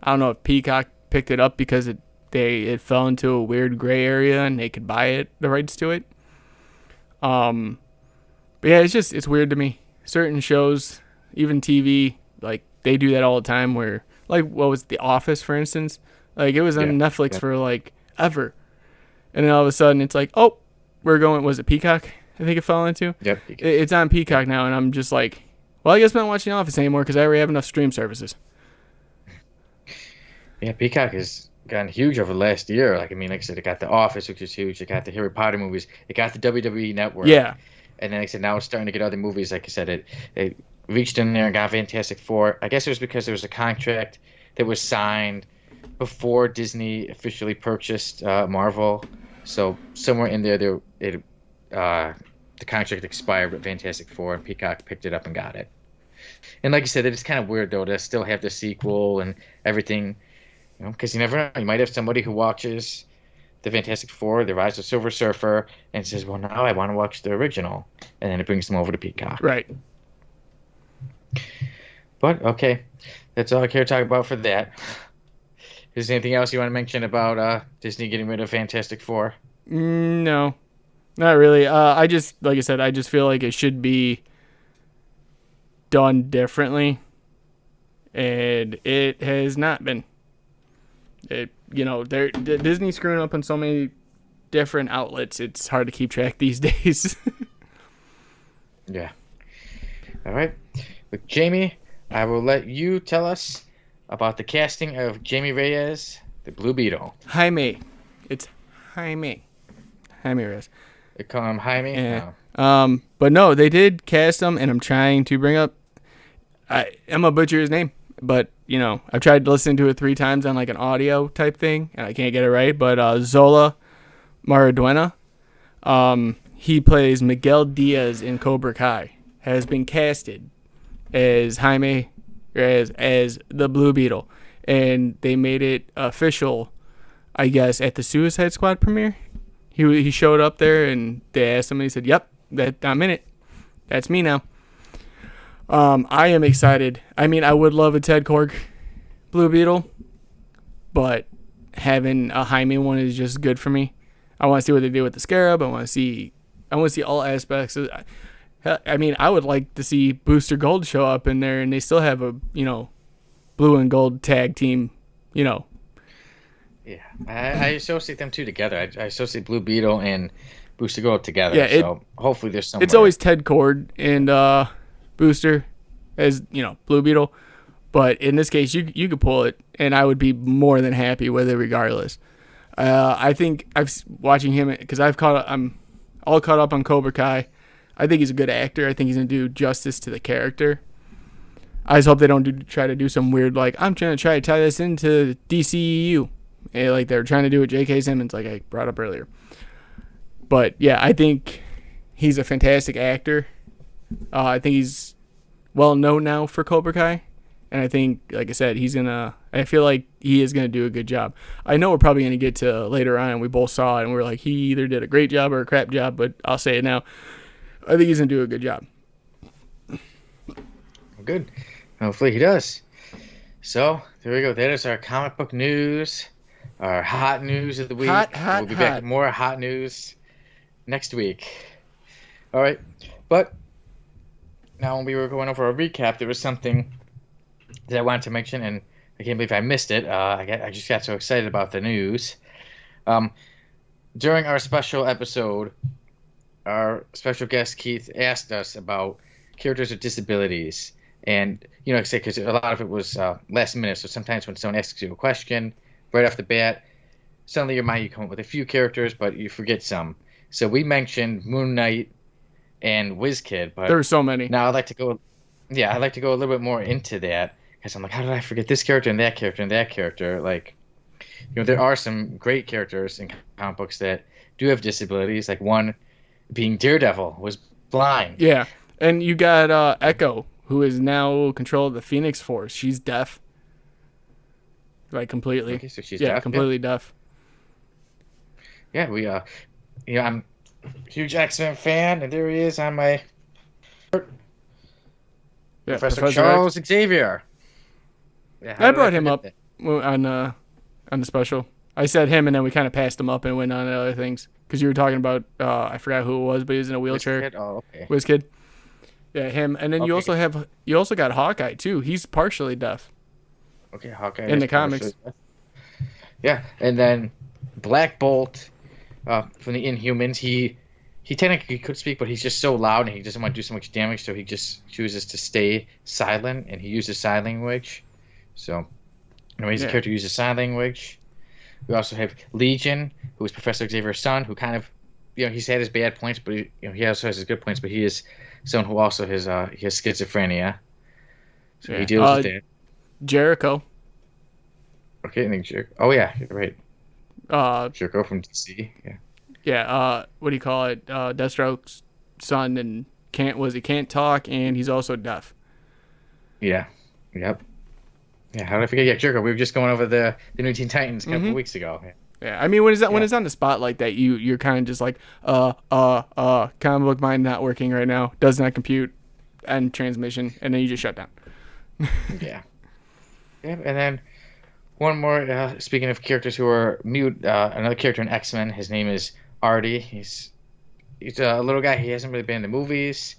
I don't know if Peacock picked it up because it fell into a weird gray area and they could buy the rights to it. But yeah, it's weird to me. Certain shows, even TV, like they do that all the time where, like, what was The Office, for instance? Like, it was on Netflix for like ever. And then all of a sudden, it's like, oh, was it Peacock? I think it fell into? Yep. It's on Peacock now, and I'm just like, well, I guess I'm not watching Office anymore because I already have enough stream services. Yeah, Peacock has gotten huge over the last year. Like I said, it got The Office, which is huge. It got the Harry Potter movies. It got the WWE Network. Yeah. And then, like I said, now it's starting to get other movies. Like I said, it reached in there and got Fantastic Four. I guess it was because there was a contract that was signed before Disney officially purchased Marvel. So somewhere in there, the contract expired with Fantastic Four, and Peacock picked it up and got it. And like you said, it's kind of weird though to still have the sequel and everything, because you never know. You might have somebody who watches the Fantastic Four, the Rise of Silver Surfer, and says, "Well, now I want to watch the original," and then it brings them over to Peacock. Right. But okay, that's all I care to talk about for that. Is there anything else you want to mention about Disney getting rid of Fantastic Four? No, not really. Like I said, I just feel like it should be done differently, and it has not been. Disney's screwing up on so many different outlets. It's hard to keep track these days. Yeah. All right. With Jamie, I will let you tell us about the casting of Jamie Reyes, the Blue Beetle. Jaime. It's Jaime. Jaime Reyes. They call him Jaime? Yeah. No. But no, they did cast him, and I'm trying to bring up... I'm going to butcher his name, but, I've tried to listen to it 3 times on, like, an audio type thing, and I can't get it right, but Zola Maraduena, he plays Miguel Diaz in Cobra Kai, has been casted as Jaime as the Blue Beetle, and they made it official, I guess, at the Suicide Squad premiere. He showed up there, and they asked him, and he said, "Yep, I'm in it. That's me now." I am excited. I mean, I would love a Ted Korg Blue Beetle, but having a Jaime one is just good for me. I want to see what they do with the Scarab. I want to see all aspects. I mean, I would like to see Booster Gold show up in there, and they still have a blue and gold tag team. Yeah, I associate them two together. I associate Blue Beetle and Booster Gold together. Yeah, so hopefully there's some. It's always Ted Cord and Booster as Blue Beetle, but in this case, you could pull it, and I would be more than happy with it regardless. I think watching him because I'm all caught up on Cobra Kai. I think he's a good actor. I think he's gonna do justice to the character. I just hope they don't try to do some weird I'm trying to tie this into DCEU, like they're trying to do with J.K. Simmons, like I brought up earlier. But yeah, I think he's a fantastic actor. I think he's well known now for Cobra Kai, and I think, like I said, I feel like he is gonna do a good job. I know we're probably gonna get to later on, and we both saw it, and we're like, he either did a great job or a crap job. But I'll say it now. I think he's going to do a good job. Good. Hopefully he does. So, there we go. That is our comic book news, our hot news of the week. We'll be back with more hot news next week. All right. But now when we were going over a recap, there was something that I wanted to mention, and I can't believe I missed it. I just got so excited about the news. During our special episode, our special guest Keith asked us about characters with disabilities, and because a lot of it was last minute. So sometimes when someone asks you a question right off the bat, suddenly your mind you come up with a few characters, but you forget some. So we mentioned Moon Knight and WizKid, but there are so many. Now I'd like to go a little bit more into that because I'm like, how did I forget this character and that character and that character? There are some great characters in comic books that do have disabilities, like one being Daredevil, was blind. Yeah, and you got Echo, who is now control of the Phoenix Force. She's deaf, completely. Okay, so she's deaf. Completely deaf. Yeah, I'm a huge X-Men fan, and there he is on my Professor Charles Xavier. Yeah, I brought him up on the special. I said him, and then we kind of passed him up and went on to other things. Because you were talking about, I forgot who it was, but he was in a wheelchair. WizKid? Oh, okay. WizKid. Yeah, him. And then you also got Hawkeye, too. He's partially deaf. Okay, Hawkeye. In the comics. Yeah, and then Black Bolt from the Inhumans. He technically could speak, but he's just so loud, and he doesn't want to do so much damage, so he just chooses to stay silent, and he uses sign language. So, he's a character who uses sign language. We also have Legion, who is Professor Xavier's son, who kind of, he's had his bad points, but he also has his good points. But he is someone who also has he has schizophrenia, so he deals with that. Jericho. Okay, I think Jericho. Oh yeah, you're right. Jericho from DC. Yeah. Yeah. What do you call it? Deathstroke's son, and he can't talk, and he's also deaf. Yeah. Yep. Yeah, how did I forget? Yeah, Jericho. We were just going over the new Teen Titans a couple of weeks ago. Yeah, I mean, when it's on the spot like that, you're kind of just like, comic book mind not working right now, does not compute, end transmission, and then you just shut down. Yeah. Yeah, and then one more. Speaking of characters who are mute, another character in X-Men. His name is Artie. He's a little guy. He hasn't really been in the movies,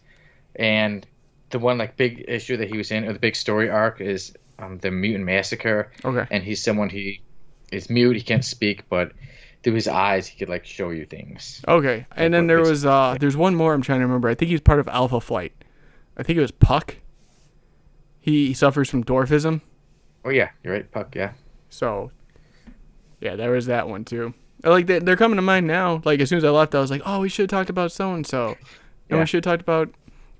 and the one big issue that he was in, or the big story arc, is the Mutant Massacre. Okay. And he's someone is mute. He can't speak, but through his eyes, he could show you things. Okay. And then there's one more I'm trying to remember. I think he's part of Alpha Flight. I think it was Puck. He suffers from dwarfism. Oh yeah, you're right, Puck. Yeah. So, yeah, there was that one too. They're coming to mind now. As soon as I left, I was like, oh, we should have talked about so and so, and we should have talked about.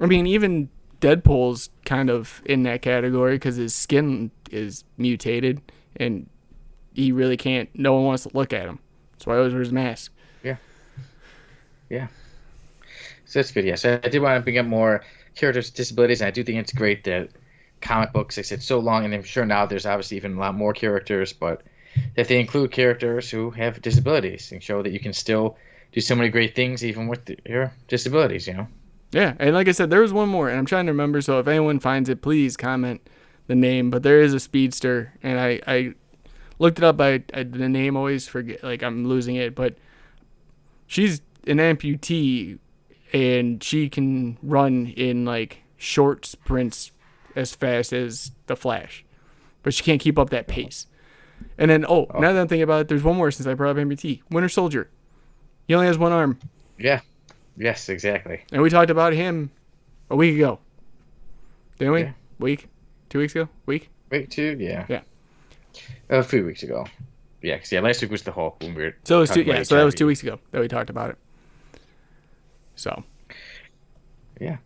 I mean, even Deadpool's kind of in that category because his skin is mutated and he really can't. No one wants to look at him. That's why he always wears a mask. Yeah. Yeah. So that's good. Yeah. So I did want to bring up more characters with disabilities, and I do think it's great that comic books, like I said, so long, and I'm sure now there's obviously even a lot more characters, but that they include characters who have disabilities and show that you can still do so many great things even with your disabilities. Yeah, and like I said, there was one more, and I'm trying to remember, so if anyone finds it, please comment the name, but there is a speedster, and I looked it up. The name always forget, like I'm losing it, but she's an amputee, and she can run in like short sprints as fast as the Flash, but she can't keep up that pace. And then, now that I'm thinking about it, there's one more since I brought up amputee. Winter Soldier. He only has one arm. Yeah. Yes, exactly. And we talked about him a week ago. Didn't we? Yeah. Week? 2 weeks ago? Week? Week 2, yeah. Yeah. A few weeks ago. Yeah, because last week was the Hulk when we were So it was so that was 2 weeks ago that we talked about it. So. Yeah.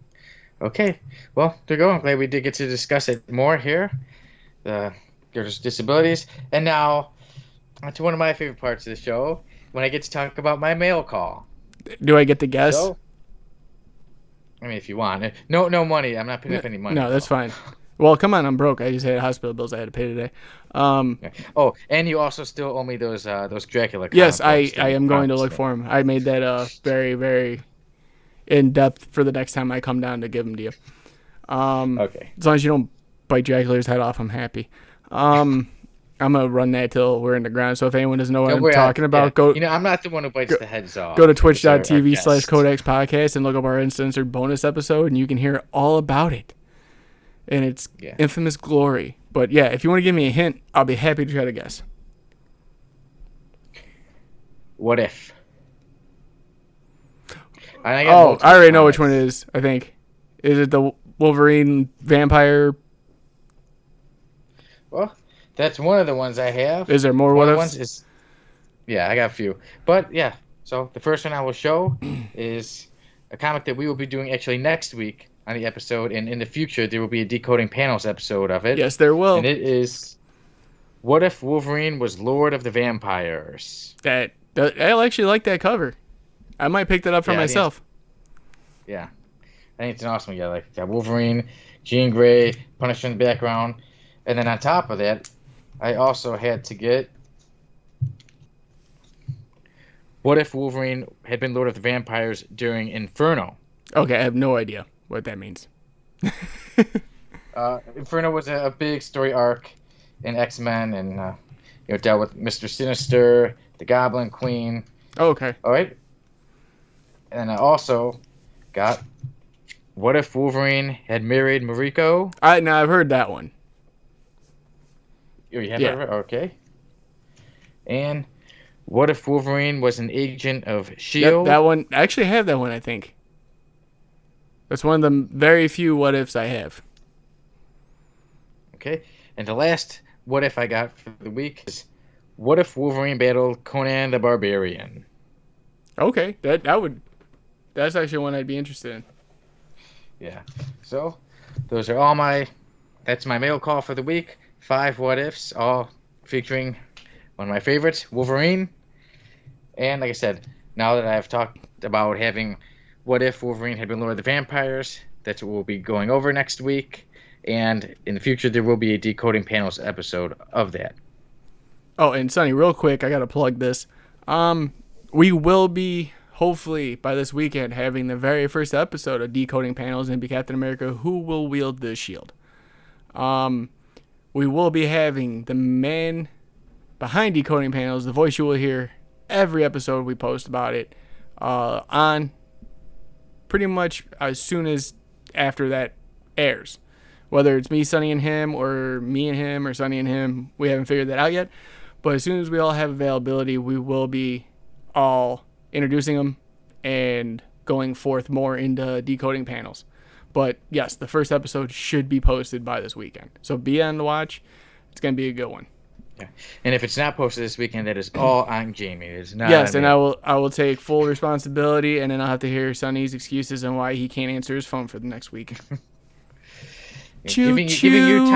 Okay. Well, there you go. I'm glad we did get to discuss it more here. There's disabilities. And now, onto one of my favorite parts of the show, when I get to talk about my mail call. Do I get to guess? So, I mean, if you want. No money. I'm not picking up any money. No, that's fine. Well, come on. I'm broke. I just had hospital bills I had to pay today. Oh, and you also still owe me those Dracula comic Yes, I books am going to look for them. I made that very, very in-depth for the next time I come down to give them to you. Okay. As long as you don't bite Dracula's head off, I'm happy. I'm gonna run that till we're in the ground. So if anyone doesn't know what I'm talking about, go. I'm not the one who bites the heads off. Go to twitch.tv/Codex Podcast and look up our uncensored bonus episode, and you can hear all about it. And it's infamous glory. But yeah, if you want to give me a hint, I'll be happy to try to guess. What if? I already know which one it is. I think. Is it the Wolverine vampire? Well, that's one of the ones I have. Is there more what ifs? Yeah, I got a few. But yeah, so the first one I will show is a comic that we will be doing actually next week on the episode, and in the future there will be a Decoding Panels episode of it. Yes, there will. And it is What If Wolverine Was Lord of the Vampires? I actually like that cover. I might pick that up for myself. I think it's an awesome one. Yeah, like Wolverine, Jean Grey, Punisher in the background. And then on top of that, I also had to get What If Wolverine Had Been Lord of the Vampires during Inferno? Okay, I have no idea what that means. Inferno was a big story arc in X-Men, and dealt with Mr. Sinister, the Goblin Queen. Oh, okay. All right. And I also got What If Wolverine Had Married Mariko? I've heard that one. You have heard of it? Okay. And What If Wolverine Was an Agent of S.H.I.E.L.D.? That one. I actually have that one, I think. That's one of the very few what ifs I have. Okay. And the last what if I got for the week is What If Wolverine Battled Conan the Barbarian? Okay. That's actually one I'd be interested in. Yeah. So those are that's my mail call for the week. 5 what ifs, all featuring one of my favorites, Wolverine. And like I said, now that I've talked about having What If Wolverine Had Been Lord of the Vampires, that's what we'll be going over next week. And in the future, there will be a Decoding Panels episode of that. Oh, and Sonny, real quick, I got to plug this. We will be, hopefully, by this weekend, having the very first episode of Decoding Panels and be Captain America, Who Will Wield the Shield. We will be having the man behind Decoding Panels, the voice you will hear every episode we post about it, on pretty much as soon as after that airs. Whether it's me, Sonny, and him, or me and him, or Sonny and him, we haven't figured that out yet. But as soon as we all have availability, we will be all introducing them and going forth more into Decoding Panels. But yes, the first episode should be posted by this weekend. So be on the watch. It's going to be a good one. Yeah. And if it's not posted this weekend, that is all on Jamie. It's not yes, and I will take full responsibility, and then I'll have to hear Sonny's excuses on why he can't answer his phone for the next week. Giving you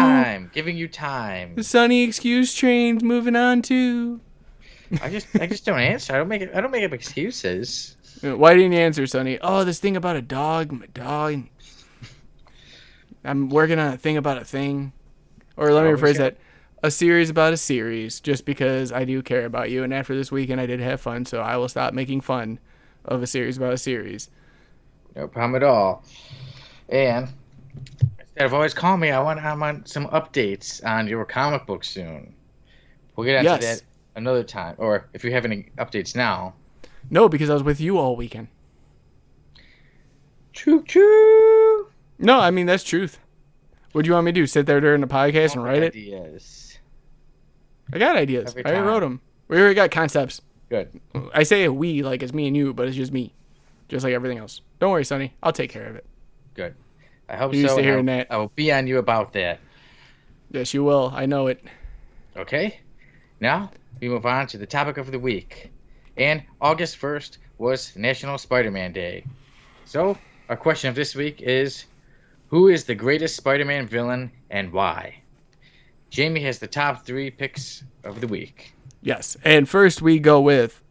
time. The Sonny excuse train's moving on too. I just don't answer. I don't make up excuses. Why didn't you answer, Sonny? Oh, this thing about a dog. My dog. I'm working on a thing about a thing. Or let me rephrase that. A series about a series, just because I do care about you. And after this weekend, I did have fun, so I will stop making fun of a series about a series. No problem at all. And instead of always calling me, I want some updates on your comic book soon. We'll get into Yes. that another time, or if you have any updates now. No, because I was with you all weekend. Choo choo. No, I mean, that's truth. What do you want me to do? Sit there during the podcast and write it? Ideas. I got ideas. Every I already time. wrote them. We already got concepts. Good. I say we like it's me and you, but it's just me. Just like everything else. Don't worry, Sonny. I'll take care of it. Good. I hope You're used so. to hearing that. I will be on you about that. Yes, you will. I know it. Okay? Now, we move on to the topic of the week. And August 1st was National Spider-Man Day. So, our question of this week is, who is the greatest Spider-Man villain and why? Jamie has the top 3 picks of the week. Yes. And first we go with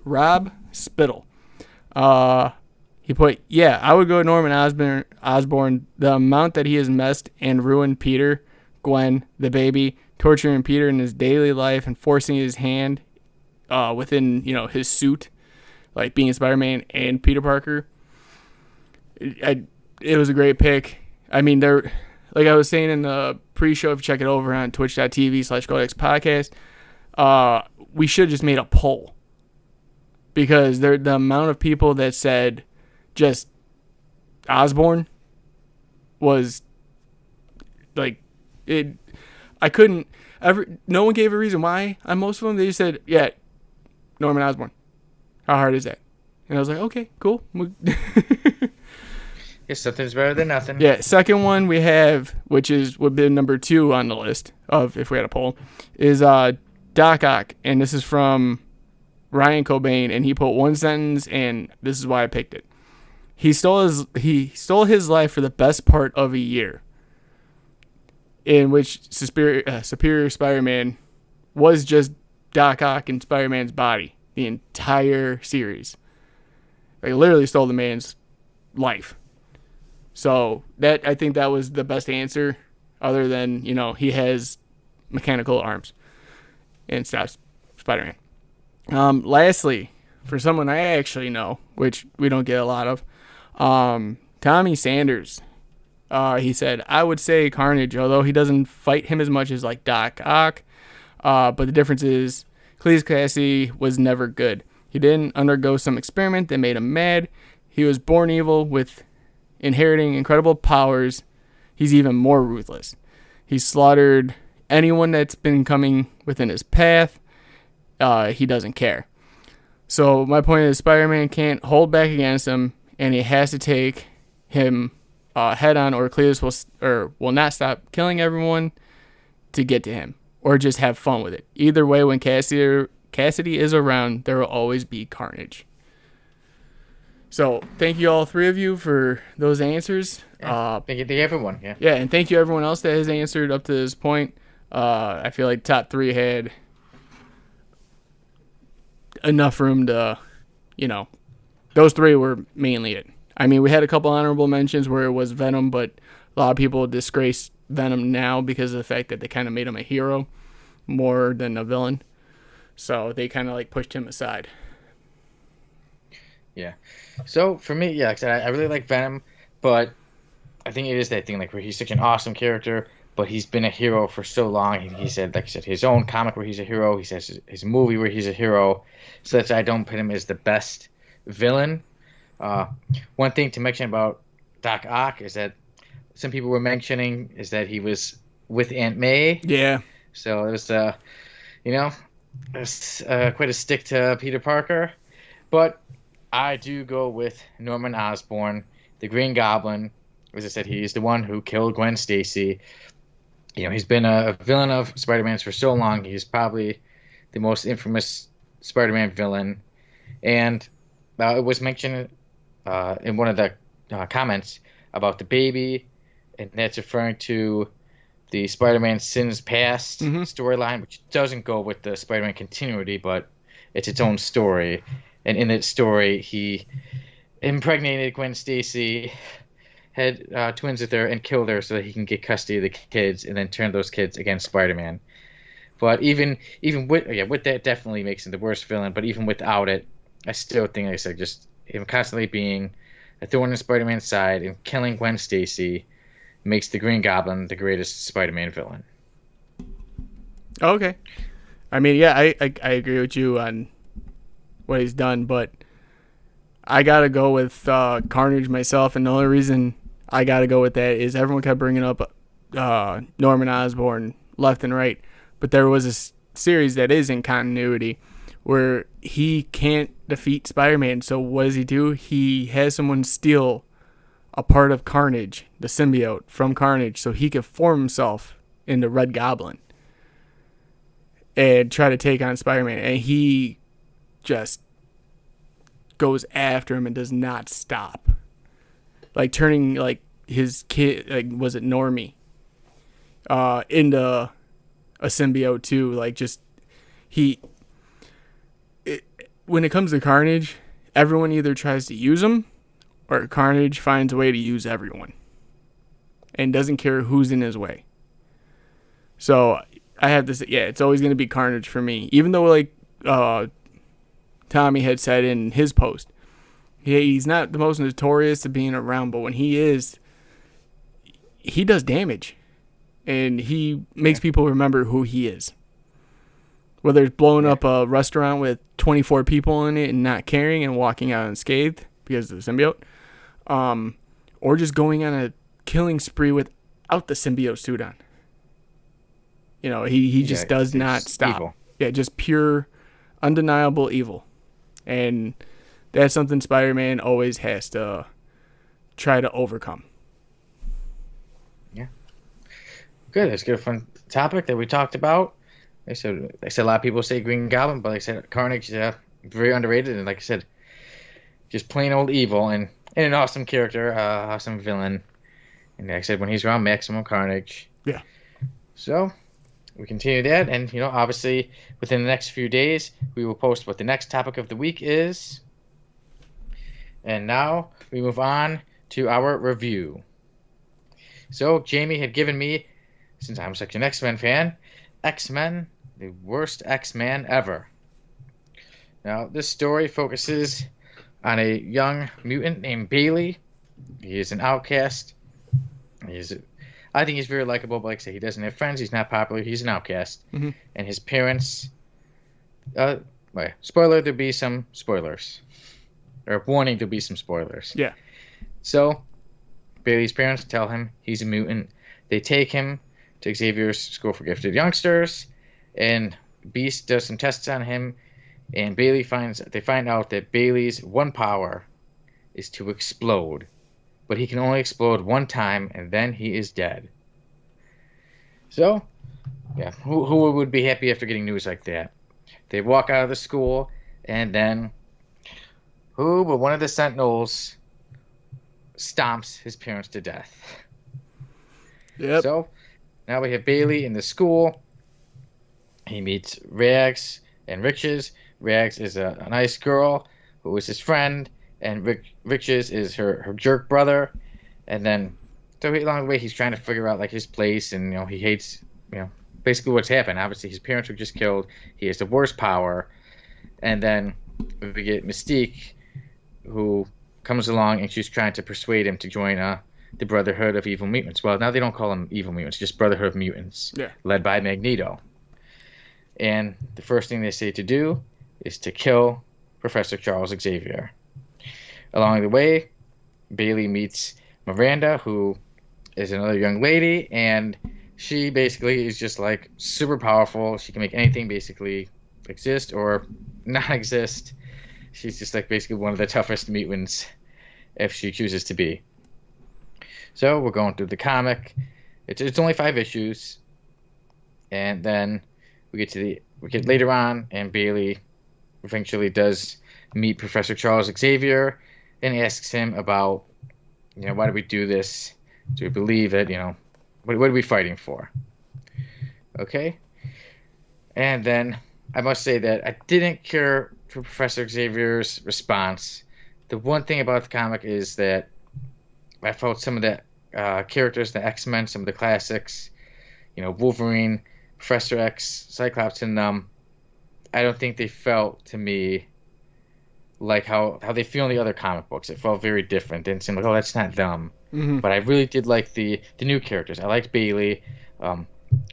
Rob Spittle. He put, I would go Norman Osborn. The amount that he has messed and ruined Peter, Gwen, the baby, torturing Peter in his daily life and forcing his hand within, his suit, like being Spider-Man and Peter Parker. It was a great pick. I mean, like I was saying in the pre-show, if you check it over on twitch.tv/Goldex podcast, we should have just made a poll. Because the amount of people that said just Osborn was like it. I couldn't ever. No one gave a reason why. On most of them, they just said, Norman Osborn. How hard is that? And I was like, okay, cool. Yes, something's better than nothing. Yeah, second one we have, which would be number 2 on the list of if we had a poll, is Doc Ock, and this is from Ryan Cobain, and he put one sentence, and this is why I picked it. He stole his life for the best part of a year, in which Superior Spider-Man was just Doc Ock in Spider-Man's body the entire series. They literally stole the man's life. So I think that was the best answer, other than he has mechanical arms and stops Spider-Man. Lastly, for someone I actually know, which we don't get a lot of, Tommy Sanders. He said, I would say Carnage, although he doesn't fight him as much as like Doc Ock. But the difference is Cletus Cassidy was never good. He didn't undergo some experiment that made him mad. He was born evil with inheriting incredible powers. He's even more ruthless. He's slaughtered anyone that's been coming within his path. He doesn't care. So my point is Spider-Man can't hold back against him, and he has to take him head on, or Cletus will not stop killing everyone to get to him, or just have fun with it. Either way, when Cassidy is around, there will always be carnage. So thank you all 3 of you for those answers. Thank you everyone. Yeah. Yeah, and thank you everyone else that has answered up to this point. I feel like top 3 had enough room to, those 3 were mainly it. I mean, we had a couple honorable mentions where it was Venom, but a lot of people disgrace Venom now because of the fact that they kind of made him a hero more than a villain. So they kind of like pushed him aside. Yeah. So for me, like I said, I really like Venom, but I think it is that thing like where he's such an awesome character, but he's been a hero for so long. He said, like I said, his own comic where he's a hero. He says his movie where he's a hero. So that's I don't put him as the best villain. One thing to mention about Doc Ock is that some people were mentioning is that he was with Aunt May. Yeah. So it was, quite a stick to Peter Parker. But I do go with Norman Osborn, the Green Goblin. As I said, he's the one who killed Gwen Stacy. He's been a villain of Spider-Man's for so long. He's probably the most infamous Spider-Man villain. And it was mentioned in one of the comments about the baby, and that's referring to the Spider-Man Sins Past storyline, which doesn't go with the Spider-Man continuity, but it's its own story. And in that story, he impregnated Gwen Stacy, had twins with her, and killed her so that he can get custody of the kids and then turn those kids against Spider-Man. But even with that, definitely makes him the worst villain. But even without it, I still think, like I said, just him constantly being a thorn in Spider-Man's side and killing Gwen Stacy makes the Green Goblin the greatest Spider-Man villain. Okay. I mean, yeah, I agree with you on what he's done, but I gotta go with Carnage myself, and the only reason I gotta go with that is everyone kept bringing up Norman Osborn left and right, but there was a series that is in continuity where he can't defeat Spider-Man. So what does he do? He has someone steal a part of Carnage, the symbiote from Carnage, so he can form himself into Red Goblin and try to take on Spider-Man. And he just goes after him and does not stop. Like turning like his kid, like was it Normie, into a symbiote too. Like just when it comes to Carnage, everyone either tries to use him or Carnage finds a way to use everyone and doesn't care who's in his way. So I have to say, yeah, it's always going to be Carnage for me. Even though, like Tommy had said in his post, he's not the most notorious of being around, but when he is, he does damage. And he makes people remember who he is. Whether it's blowing up a restaurant with 24 people in it and not caring and walking out unscathed because of the symbiote, or just going on a killing spree without the symbiote suit on. You know, he just does not stop. Evil. Yeah, just pure, undeniable evil. And that's something Spider-Man always has to try to overcome. Yeah. Good. That's a good fun topic that we talked about. They said a lot of people say Green Goblin, but like I said, Carnage, very underrated, and like I said, just plain old evil and an awesome character, awesome villain. And like I said, when he's around, maximum Carnage. Yeah. So we continue that, and obviously within the next few days, we will post what the next topic of the week is. And now we move on to our review. So Jamie had given me, since I'm such an X-Men fan, X-Men, the worst X-Man ever. Now, this story focuses on a young mutant named Bailey. He is an outcast. I think he's very likable, but like I say, he doesn't have friends. He's not popular. He's an outcast. Mm-hmm. And his parents... spoiler, there'll be some spoilers. Or warning, there'll be some spoilers. Yeah. So, Bailey's parents tell him he's a mutant. They take him to Xavier's School for Gifted Youngsters, and Beast does some tests on him, and they find out that Bailey's one power is to explode, but he can only explode one time, and then he is dead. So, yeah, who would be happy after getting news like that? They walk out of the school, and then but one of the Sentinels stomps his parents to death. Yep. So now we have Bailey in the school. He meets Rags and Riches. Rags is a nice girl who is his friend, and Riches is her jerk brother. And then, so along the way, he's trying to figure out like his place, and he hates basically what's happened. Obviously, his parents were just killed. He has the worst power, and then we get Mystique, who comes along, and she's trying to persuade him to join the Brotherhood of Evil Mutants. Well, now they don't call them Evil Mutants, just Brotherhood of Mutants, led by Magneto. And the first thing they say to do is to kill Professor Charles Xavier. Along the way, Bailey meets Miranda, who is another young lady, and she basically is just like super powerful. She can make anything basically exist or not exist. She's just like basically one of the toughest mutants if she chooses to be. So we're going through the comic. It's only 5 issues, and then we get later on, and Bailey eventually does meet Professor Charles Xavier and asks him about, why do we do this? Do we believe it? What are we fighting for? Okay. And then I must say that I didn't care for Professor Xavier's response. The one thing about the comic is that I felt some of the characters, the X-Men, some of the classics, Wolverine, Professor X, Cyclops, and them, I don't think they felt to me like how they feel in the other comic books. It felt very different. It didn't seem like, oh, that's not them. Mm-hmm. But I really did like the new characters. I liked Bailey.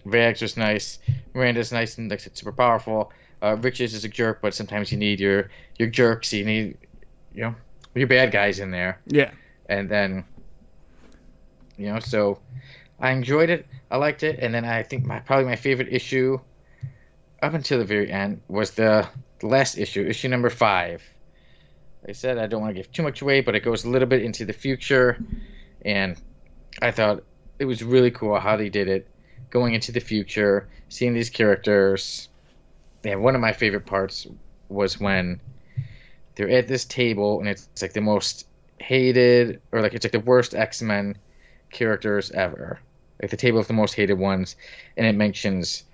Rags was nice. Miranda's nice and like super powerful. Riches is a jerk, but sometimes you need your jerks. You need your bad guys in there. Yeah. And then so I enjoyed it. I liked it, and then I think probably my favorite issue up until the very end was the last issue number 5. Like I said, I don't want to give too much away, but it goes a little bit into the future, and I thought it was really cool how they did it, going into the future, seeing these characters. And one of my favorite parts was when they're at this table, and it's like the most hated, or like it's like the worst X-Men characters ever. Like the table of the most hated ones, and it mentions,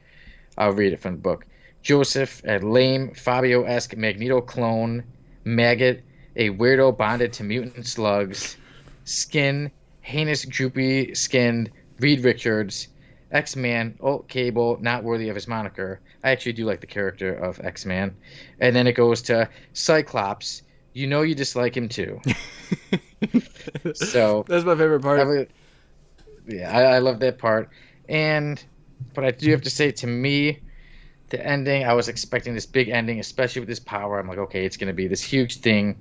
I'll read it from the book. Joseph, a lame Fabio-esque Magneto clone, Maggot, a weirdo bonded to mutant slugs, Skin, heinous droopy-skinned Reed Richards, X-Man, old Cable, not worthy of his moniker. I actually do like the character of X-Man. And then it goes to Cyclops. You know you dislike him too. So that's my favorite part. I love that part. But I do have to say, to me, the ending, I was expecting this big ending, especially with this power. I'm like, okay, it's going to be this huge thing.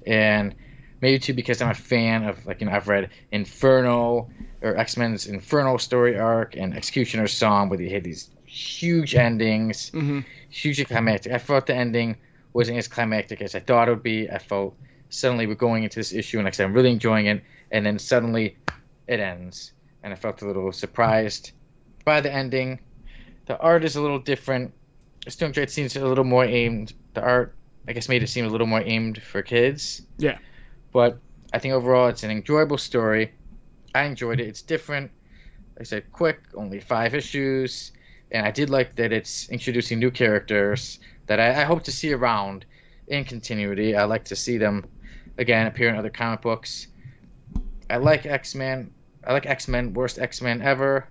And maybe too because I'm a fan of, like, I've read Inferno, or X-Men's Inferno story arc, and Executioner's Song, where they had these huge endings, hugely climactic. I thought the ending wasn't as climactic as I thought it would be. I felt suddenly we're going into this issue, and like I said, I'm really enjoying it, and then suddenly it ends. And I felt a little surprised by the ending. The art is a little different. Stone Trade seems a little more aimed. The art, I guess, made it seem a little more aimed for kids. Yeah. But I think overall it's an enjoyable story. I enjoyed it. It's different. Like I said, quick, only 5 issues. And I did like that it's introducing new characters that I hope to see around in continuity. I like to see them, again, appear in other comic books. I like X-Men. I like X-Men, worst X-Men ever.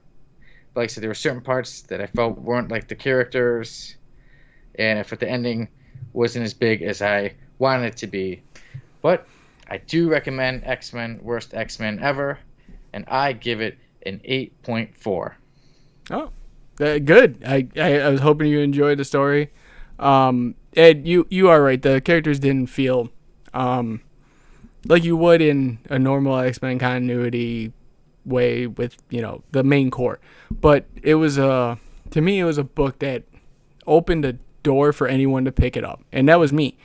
But like I said, there were certain parts that I felt weren't like the characters. And I thought the ending wasn't as big as I wanted it to be. But I do recommend X-Men, worst X-Men ever. And I give it an 8.4. Oh, good. I was hoping you enjoyed the story. Ed, you are right. The characters didn't feel like you would in a normal X-Men continuity way with, the main core. But it was to me it was a book that opened a door for anyone to pick it up. And that was me.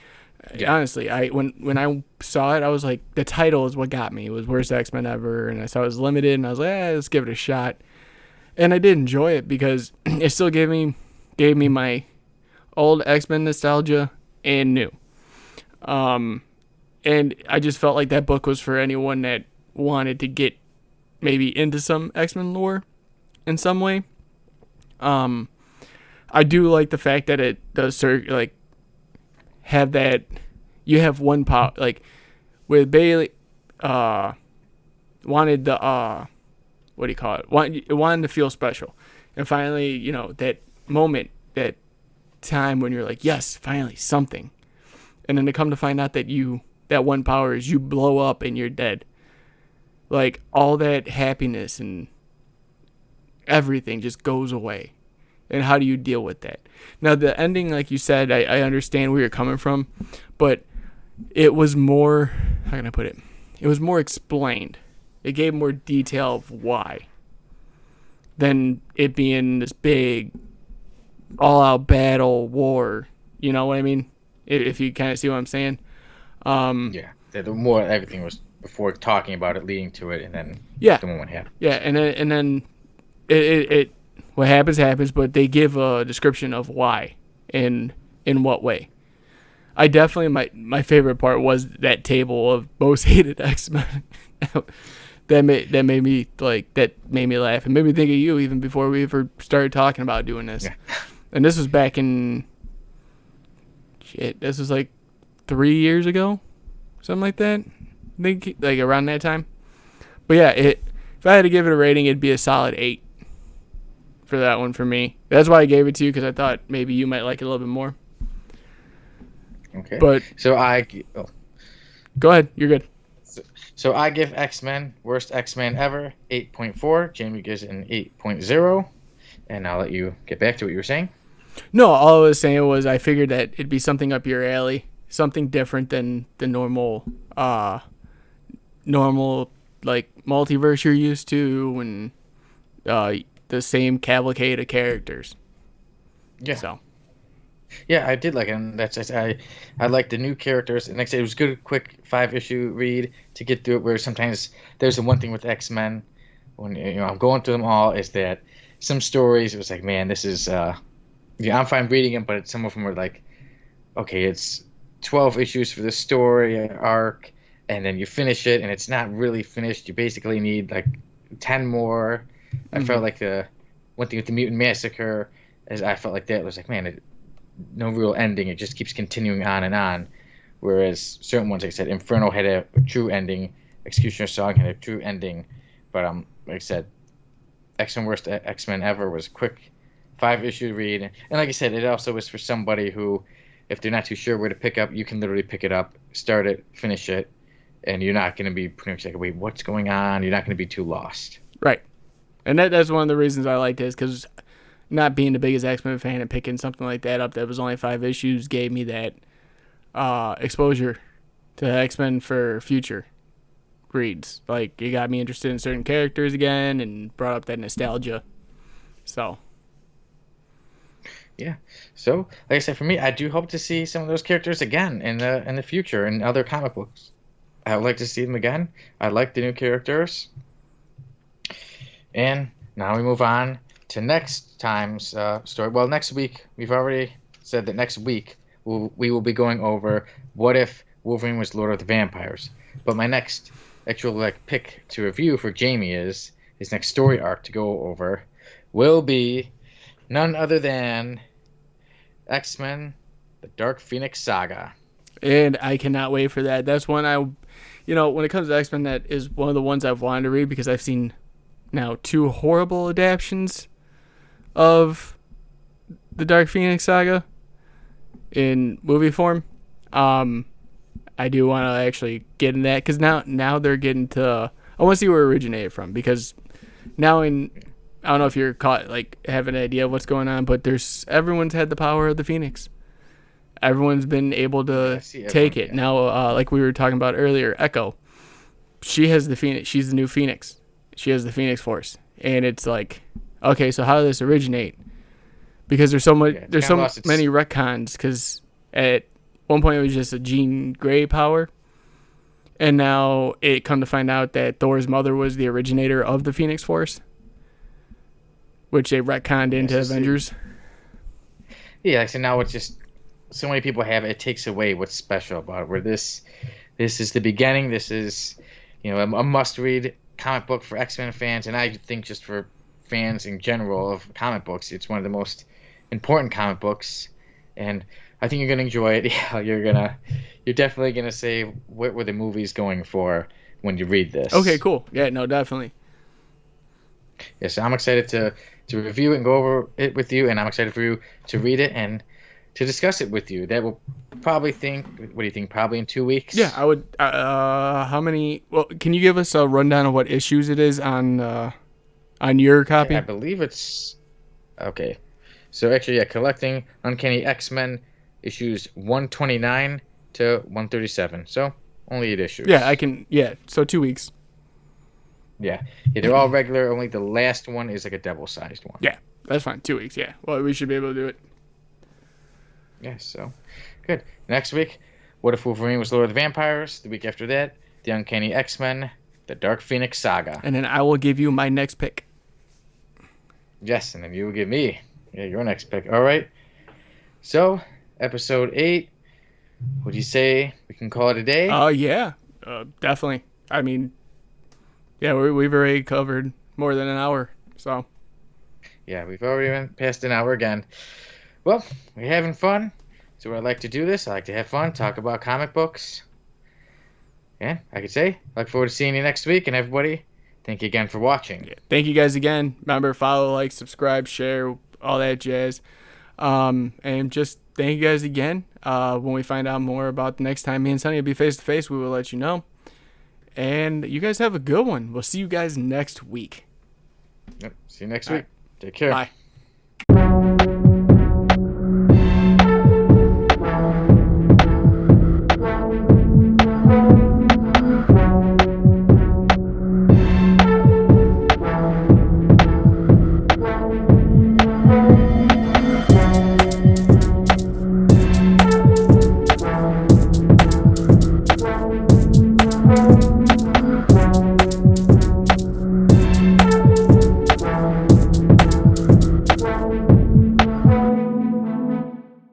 Yeah. Honestly, when I saw it, I was like, the title is what got me. It was Worst X-Men Ever, and I saw it was limited, and I was like, let's give it a shot. And I did enjoy it because it still gave me my old X-Men nostalgia and new. And I just felt like that book was for anyone that wanted to get maybe into some X-Men lore in some way. I do like the fact that it does have that you have one power, like with Bailey wanted the what do you call it, wanted to feel special, and finally that moment, that time when you're like, yes, finally something, and then to come to find out that that one power is you blow up and you're dead, like all that happiness and everything just goes away. And how do you deal with that? Now, the ending, like you said, I understand where you're coming from, but it was more, how can I put it? It was more explained. It gave more detail of why than it being this big, all-out battle, war. You know what I mean? If you kind of see what I'm saying. Yeah, the more everything was before talking about it, leading to it, and then the moment happened. Yeah, and then it what happens, but they give a description of why and in what way. I definitely, my favorite part was that table of most hated X-Men. that made me laugh and made me think of you even before we ever started talking about doing this. Yeah. And this was back in this was like 3 years ago, something like that. I think like around that time. But yeah, if I had to give it a rating, it'd be a solid 8. For that one for me. That's why I gave it to you, because I thought maybe you might like it a little bit more. Okay. But so go ahead. You're good. So I give X-Men, worst X-Men ever, 8.4. Jamie gives it an 8.0. And I'll let you get back to what you were saying. No, all I was saying was I figured that it'd be something up your alley, something different than the normal like multiverse you're used to, and the same cavalcade of characters. Yeah. So. Yeah, I did like it. And I liked the new characters. And like I said, it was a good, quick 5-issue read to get through it. Where sometimes there's the one thing with X-Men when I'm going through them all is that some stories it was like, man, this is I'm fine reading them, but some of them are like, okay, it's 12 issues for this story arc, and then you finish it, and it's not really finished. You basically need like 10 more. I felt like the one thing with the Mutant Massacre is I felt like that was like, man, no real ending. It just keeps continuing on and on. Whereas certain ones, like I said, Inferno had a true ending. Executioner's Song had a true ending. But like I said, X-Men Worst X-Men Ever was a quick 5-issue read. And like I said, it also was for somebody who, if they're not too sure where to pick up, you can literally pick it up, start it, finish it, and you're not going to be pretty much like, wait, what's going on? You're not going to be too lost. Right. And that's one of the reasons I liked it, because not being the biggest X-Men fan and picking something like that up that was only 5 issues gave me that exposure to X-Men for future reads. Like, it got me interested in certain characters again and brought up that nostalgia. So. Yeah. So, like I said, for me, I do hope to see some of those characters again in the future in other comic books. I would like to see them again. I like the new characters. And now we move on to next time's story. Well, next week, we've already said that next week we will be going over what if Wolverine was Lord of the Vampires. But my next actual pick to review for Jamie is his next story arc to go over will be none other than X-Men: The Dark Phoenix Saga. And I cannot wait for that. That's one when it comes to X-Men, that is one of the ones I've wanted to read because I've seen now 2 horrible adaptions of the Dark Phoenix Saga in movie form. I do want to actually get in that because now they're getting to. I want to see where it originated from, because now I don't know if you're caught have an idea of what's going on, but everyone's had the power of the Phoenix. Everyone's been able to take it. Yeah. Now, like we were talking about earlier, Echo, she has the Phoenix. She's the new Phoenix. She has the Phoenix Force, and it's like, okay, so how did this originate? Because there's so much, there's so many retcons. Because at one point it was just a Jean Grey power, and now it come to find out that Thor's mother was the originator of the Phoenix Force, which they retconned into Avengers. Yeah, so now it's just so many people have it. It takes away what's special about it. Where this is the beginning. This is a must-read comic book for X-Men fans, and I think just for fans in general of comic books, it's one of the most important comic books, and I think you're gonna enjoy it. Yeah, you're definitely gonna say, what were the movies going for when you read this? Okay, cool. Yeah, no, definitely. Yeah, so I'm excited to review it and go over it with you, and I'm excited for you to read it and to discuss it with you. That will probably what do you think? Probably in 2 weeks? Yeah, I would. How many? Well, can you give us a rundown of what issues it is on your copy? Yeah, I believe it's okay. So actually, collecting Uncanny X-Men issues 129 to 137. So only 8 issues. Yeah, I can. Yeah, so 2 weeks. Yeah, they're all regular. Only the last one is like a double-sized one. Yeah, that's fine. 2 weeks. Yeah. Well, we should be able to do it. Yeah, so good. Next week, what if Wolverine was Lord of the Vampires? The week after that, the Uncanny X-Men, the Dark Phoenix Saga. And then I will give you my next pick. Yes, and then you will give me your next pick. All right. So, episode 8. Would you say we can call it a day? Yeah, definitely. I mean, yeah, we've already covered more than an hour, so. Yeah, we've already went past an hour again. Well, we're having fun. So I like to do this. I like to have fun, talk about comic books. Yeah, I could say, look forward to seeing you next week. And everybody, thank you again for watching. Yeah, thank you guys again. Remember, follow, like, subscribe, share, all that jazz. And just thank you guys again. When we find out more about the next time me and Sonny will be face-to-face, we will let you know. And you guys have a good one. We'll see you guys next week. Yep, see you next week. Take care. Bye.